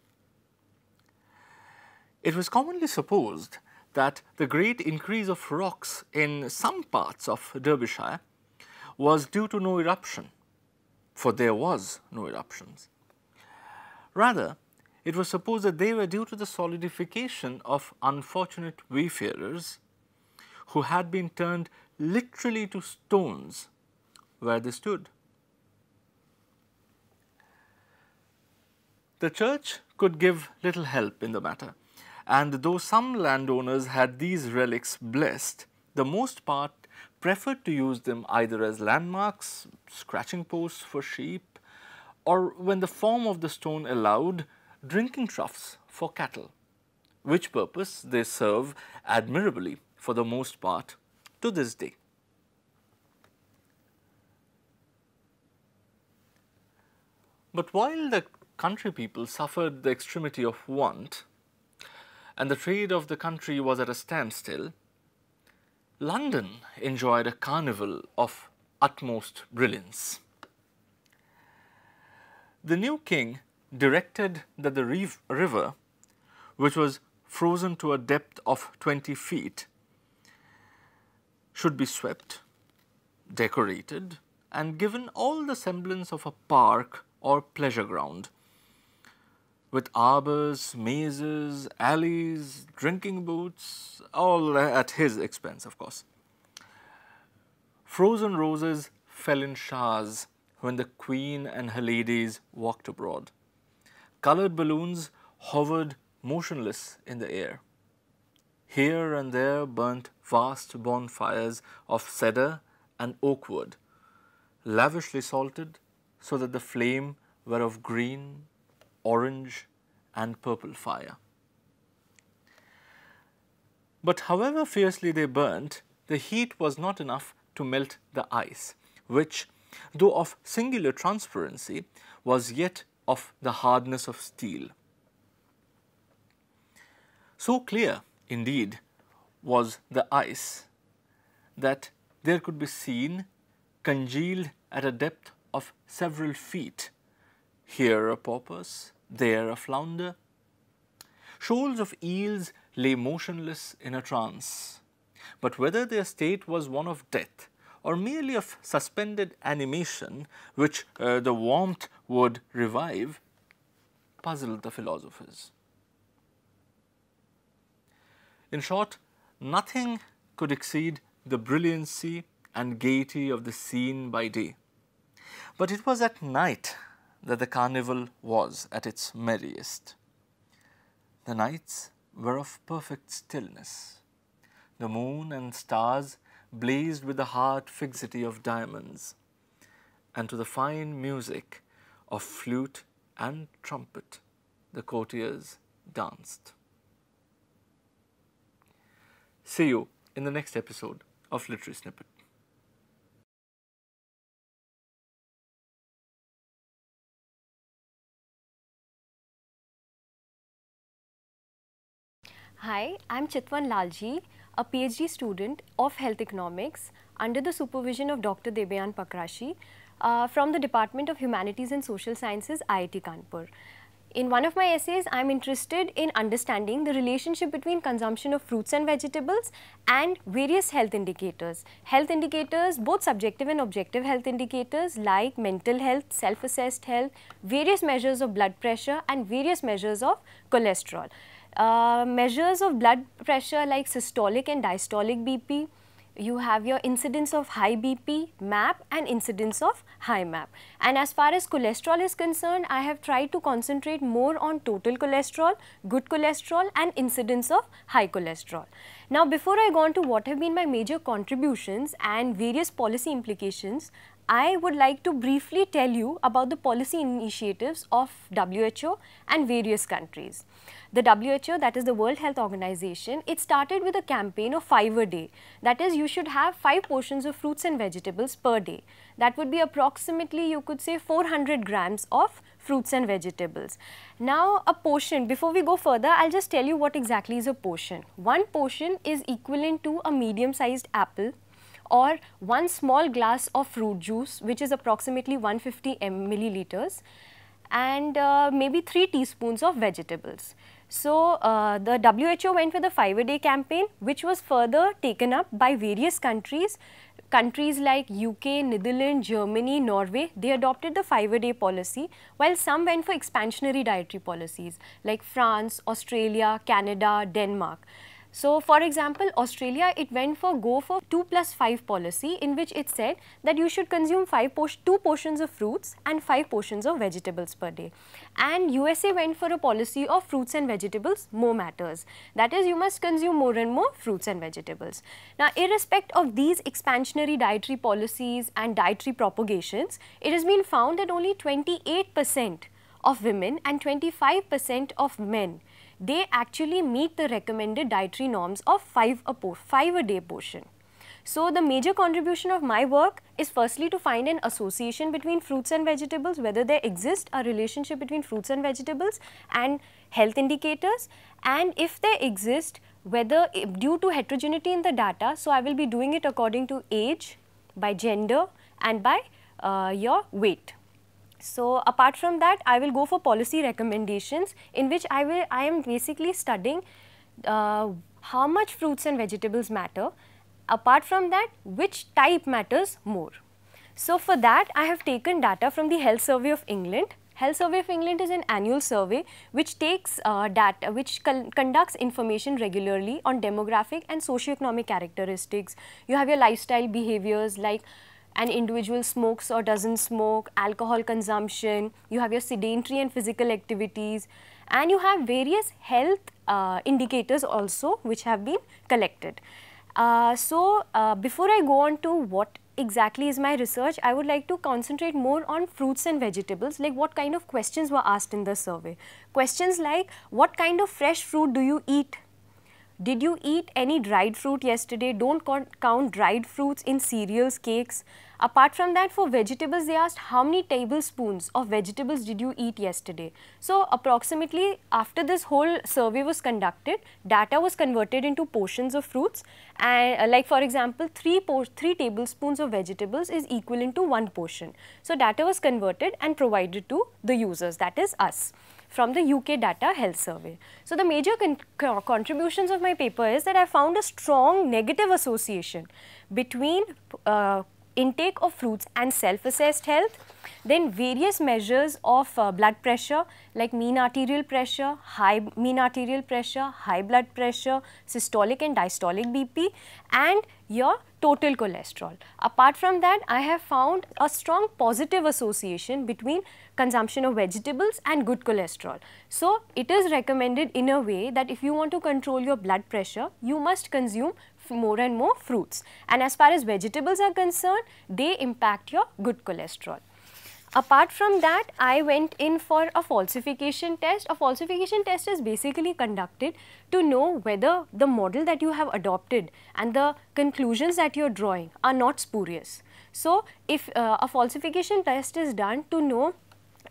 It was commonly supposed that the great increase of rocks in some parts of Derbyshire was due to no eruption, for there was no eruptions. Rather, it was supposed that they were due to the solidification of unfortunate wayfarers who had been turned literally to stones where they stood. The church could give little help in the matter, and though some landowners had these relics blessed, the most part preferred to use them either as landmarks, scratching posts for sheep, or when the form of the stone allowed, drinking troughs for cattle, which purpose they serve admirably for the most part to this day. But while the country people suffered the extremity of want and the trade of the country was at a standstill, London enjoyed a carnival of utmost brilliance. The new king directed that the river, which was frozen to a depth of 20 feet, should be swept, decorated, and given all the semblance of a park or pleasure ground, with arbors, mazes, alleys, drinking booths, all at his expense, of course. Frozen roses fell in showers when the queen and her ladies walked abroad. Colored balloons hovered motionless in the air. Here and there burnt vast bonfires of cedar and oak wood, lavishly salted so that the flame were of green, orange and purple fire. But however fiercely they burnt, the heat was not enough to melt the ice, which, though of singular transparency, was yet of the hardness of steel. So clear, indeed, was the ice that there could be seen, congealed at a depth of several feet, here a porpoise, there a flounder. Shoals of eels lay motionless in a trance, but whether their state was one of death or merely of suspended animation which the warmth would revive, puzzled the philosophers. In short, nothing could exceed the brilliancy and gaiety of the scene by day. But it was at night that the carnival was at its merriest. The nights were of perfect stillness. The moon and stars blazed with the hard fixity of diamonds, and to the fine music of flute and trumpet the courtiers danced. See you in the next episode of Literary Snippet. Hi, I'm Chitwan Lalji, a PhD student of Health Economics under the supervision of Dr. Debyan Pakrashi from the Department of Humanities and Social Sciences, IIT Kanpur. In one of my essays, I'm interested in understanding the relationship between consumption of fruits and vegetables and various health indicators. Health indicators, both subjective and objective health indicators like mental health, self-assessed health, various measures of blood pressure and various measures of cholesterol. Measures of blood pressure like systolic and diastolic BP, you have your incidence of high BP, MAP and incidence of high MAP. And as far as cholesterol is concerned, I have tried to concentrate more on total cholesterol, good cholesterol and incidence of high cholesterol. Now before I go on to what have been my major contributions and various policy implications, I would like to briefly tell you about the policy initiatives of WHO and various countries. The WHO, that is the World Health Organization, it started with a campaign of 5 a day. That is, you should have 5 portions of fruits and vegetables per day. That would be approximately, you could say, 400 grams of fruits and vegetables. Now, a portion, before we go further, I'll just tell you what exactly is a portion. One portion is equivalent to a medium-sized apple, or one small glass of fruit juice, which is approximately 150 milliliters, and maybe 3 teaspoons of vegetables. So, the WHO went with a 5 a day campaign, which was further taken up by various countries. Countries like UK, Netherlands, Germany, Norway, they adopted the 5 a day policy, while some went for expansionary dietary policies like France, Australia, Canada, Denmark. So, for example, Australia, it went for go for 2+5 policy, in which it said that you should consume 2 portions of fruits and 5 portions of vegetables per day. And USA went for a policy of fruits and vegetables more matters. That is, you must consume more and more fruits and vegetables. Now, irrespective of these expansionary dietary policies and dietary propagations, it has been found that only 28% of women and 25% of men, they actually meet the recommended dietary norms of 5 a day portion. So, the major contribution of my work is firstly to find an association between fruits and vegetables, whether there exists a relationship between fruits and vegetables and health indicators, and if they exist, whether due to heterogeneity in the data. So, I will be doing it according to age, by gender and by your weight. So, apart from that, I will go for policy recommendations, in which I am basically studying how much fruits and vegetables matter. Apart from that, which type matters more. So, for that I have taken data from the Health Survey of England. Health Survey of England is an annual survey which takes data, which conducts information regularly on demographic and socioeconomic characteristics. You have your lifestyle behaviors, like an individual smokes or doesn't smoke, alcohol consumption, you have your sedentary and physical activities, and you have various health indicators also which have been collected. Before I go on to what exactly is my research, I would like to concentrate more on fruits and vegetables, like what kind of questions were asked in the survey. Questions like, what kind of fresh fruit do you eat? Did you eat any dried fruit yesterday? Don't count dried fruits in cereals, cakes. Apart from that, for vegetables, they asked how many tablespoons of vegetables did you eat yesterday. So, approximately after this whole survey was conducted, data was converted into portions of fruits, and like for example, 3 tablespoons of vegetables is equivalent to 1 portion. So, data was converted and provided to the users, that is us, from the UK Data Health Survey. So, the major contributions of my paper is that I found a strong negative association between intake of fruits and self-assessed health, then various measures of blood pressure like mean arterial pressure, high mean arterial pressure, high blood pressure, systolic and diastolic BP, and your total cholesterol. Apart from that, I have found a strong positive association between consumption of vegetables and good cholesterol. So, it is recommended in a way that if you want to control your blood pressure, you must consume more and more fruits, and as far as vegetables are concerned, they impact your good cholesterol. Apart from that, I went in for a falsification test. A falsification test is basically conducted to know whether the model that you have adopted and the conclusions that you are drawing are not spurious. So, if a falsification test is done to know,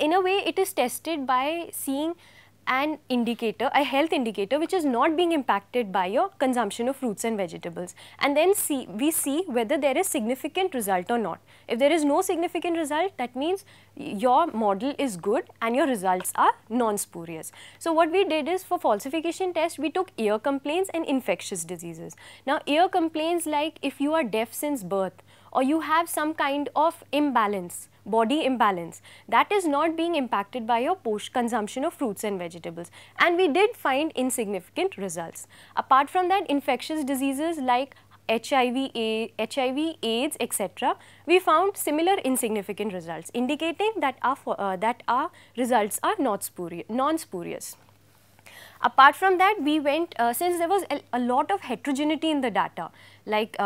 in a way it is tested by seeing an indicator, a health indicator which is not being impacted by your consumption of fruits and vegetables, and then we see whether there is significant result or not. If there is no significant result, that means your model is good and your results are non-spurious. So, what we did is, for falsification test, we took ear complaints and infectious diseases. Now, ear complaints like if you are deaf since birth or you have some kind of imbalance, body imbalance, that is not being impacted by your consumption of fruits and vegetables, and we did find insignificant results. Apart from that, infectious diseases like HIV, AIDS, etc., we found similar insignificant results, indicating that our results are non-spurious. Apart from that, we went, since there was a lot of heterogeneity in the data, like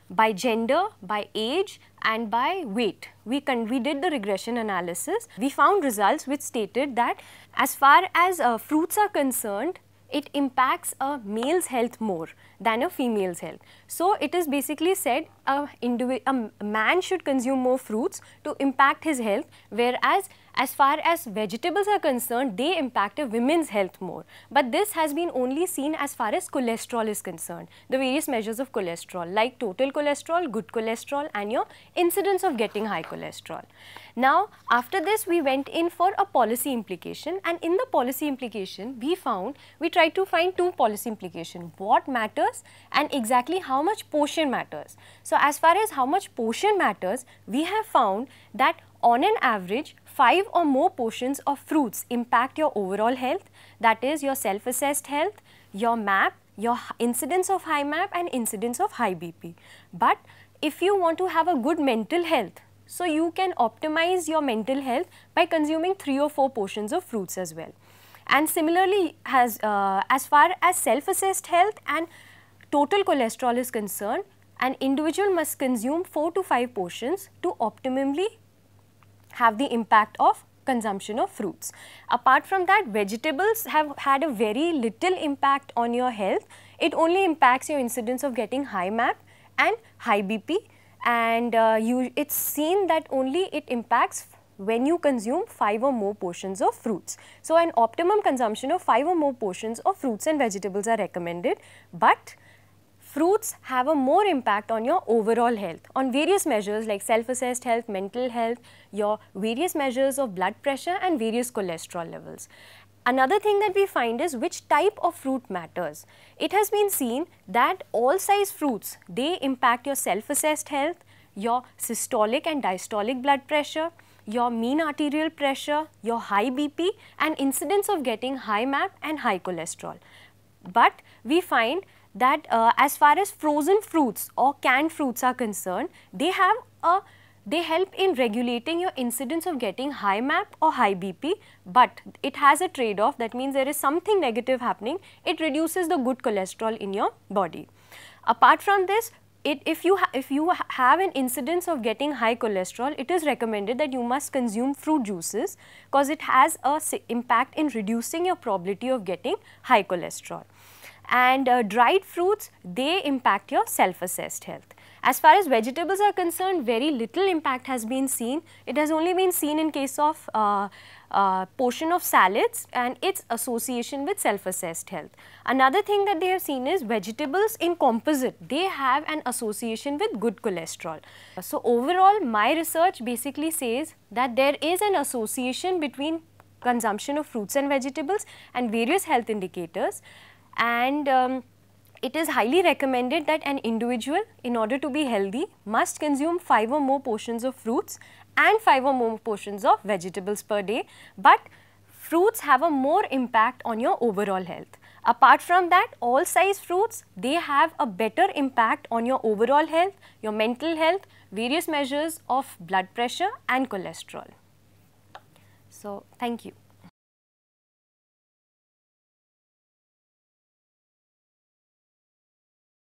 by gender, by age and by weight, we did the regression analysis. We found results which stated that as far as fruits are concerned, it impacts a male's health more than a female's health. So, it is basically said a man should consume more fruits to impact his health, whereas as far as vegetables are concerned, they impact a woman's health more. But this has been only seen as far as cholesterol is concerned, the various measures of cholesterol like total cholesterol, good cholesterol and your incidence of getting high cholesterol. Now, after this we went in for a policy implication, and in the policy implication we tried to find 2 policy implications, what matters and exactly how much portion matters. So, as far as how much portion matters, we have found that on an average 5 or more portions of fruits impact your overall health, that is your self-assessed health, your MAP your incidence of high MAP and incidence of high BP. But if you want to have a good mental health, so you can optimize your mental health by consuming 3 or 4 portions of fruits as well. And similarly, as far as self-assessed health and total cholesterol is concerned, an individual must consume 4 to 5 portions to optimally have the impact of consumption of fruits. Apart from that, vegetables have had a very little impact on your health. It only impacts your incidence of getting high MAP and high BP, and it's seen that only it impacts when you consume 5 or more portions of fruits. So, an optimum consumption of 5 or more portions of fruits and vegetables are recommended, but fruits have a more impact on your overall health on various measures like self-assessed health, mental health, your various measures of blood pressure and various cholesterol levels. Another thing that we find is which type of fruit matters. It has been seen that all size fruits, they impact your self-assessed health, your systolic and diastolic blood pressure, your mean arterial pressure, your high BP and incidence of getting high MAP and high cholesterol. But we find that as far as frozen fruits or canned fruits are concerned, they help in regulating your incidence of getting high MAP or high BP, but it has a trade-off. That means there is something negative happening. It reduces the good cholesterol in your body. Apart from this, if you have an incidence of getting high cholesterol, it is recommended that you must consume fruit juices because it has a impact in reducing your probability of getting high cholesterol. And dried fruits, they impact your self-assessed health. As far as vegetables are concerned, very little impact has been seen. It has only been seen in case of portion of salads and its association with self-assessed health. Another thing that they have seen is vegetables in composite, they have an association with good cholesterol. So, overall my research basically says that there is an association between consumption of fruits and vegetables and various health indicators, and it is highly recommended that an individual, in order to be healthy, must consume 5 or more portions of fruits and 5 or more portions of vegetables per day, but fruits have a more impact on your overall health. Apart from that, all size fruits, they have a better impact on your overall health, your mental health, various measures of blood pressure and cholesterol. So, thank you.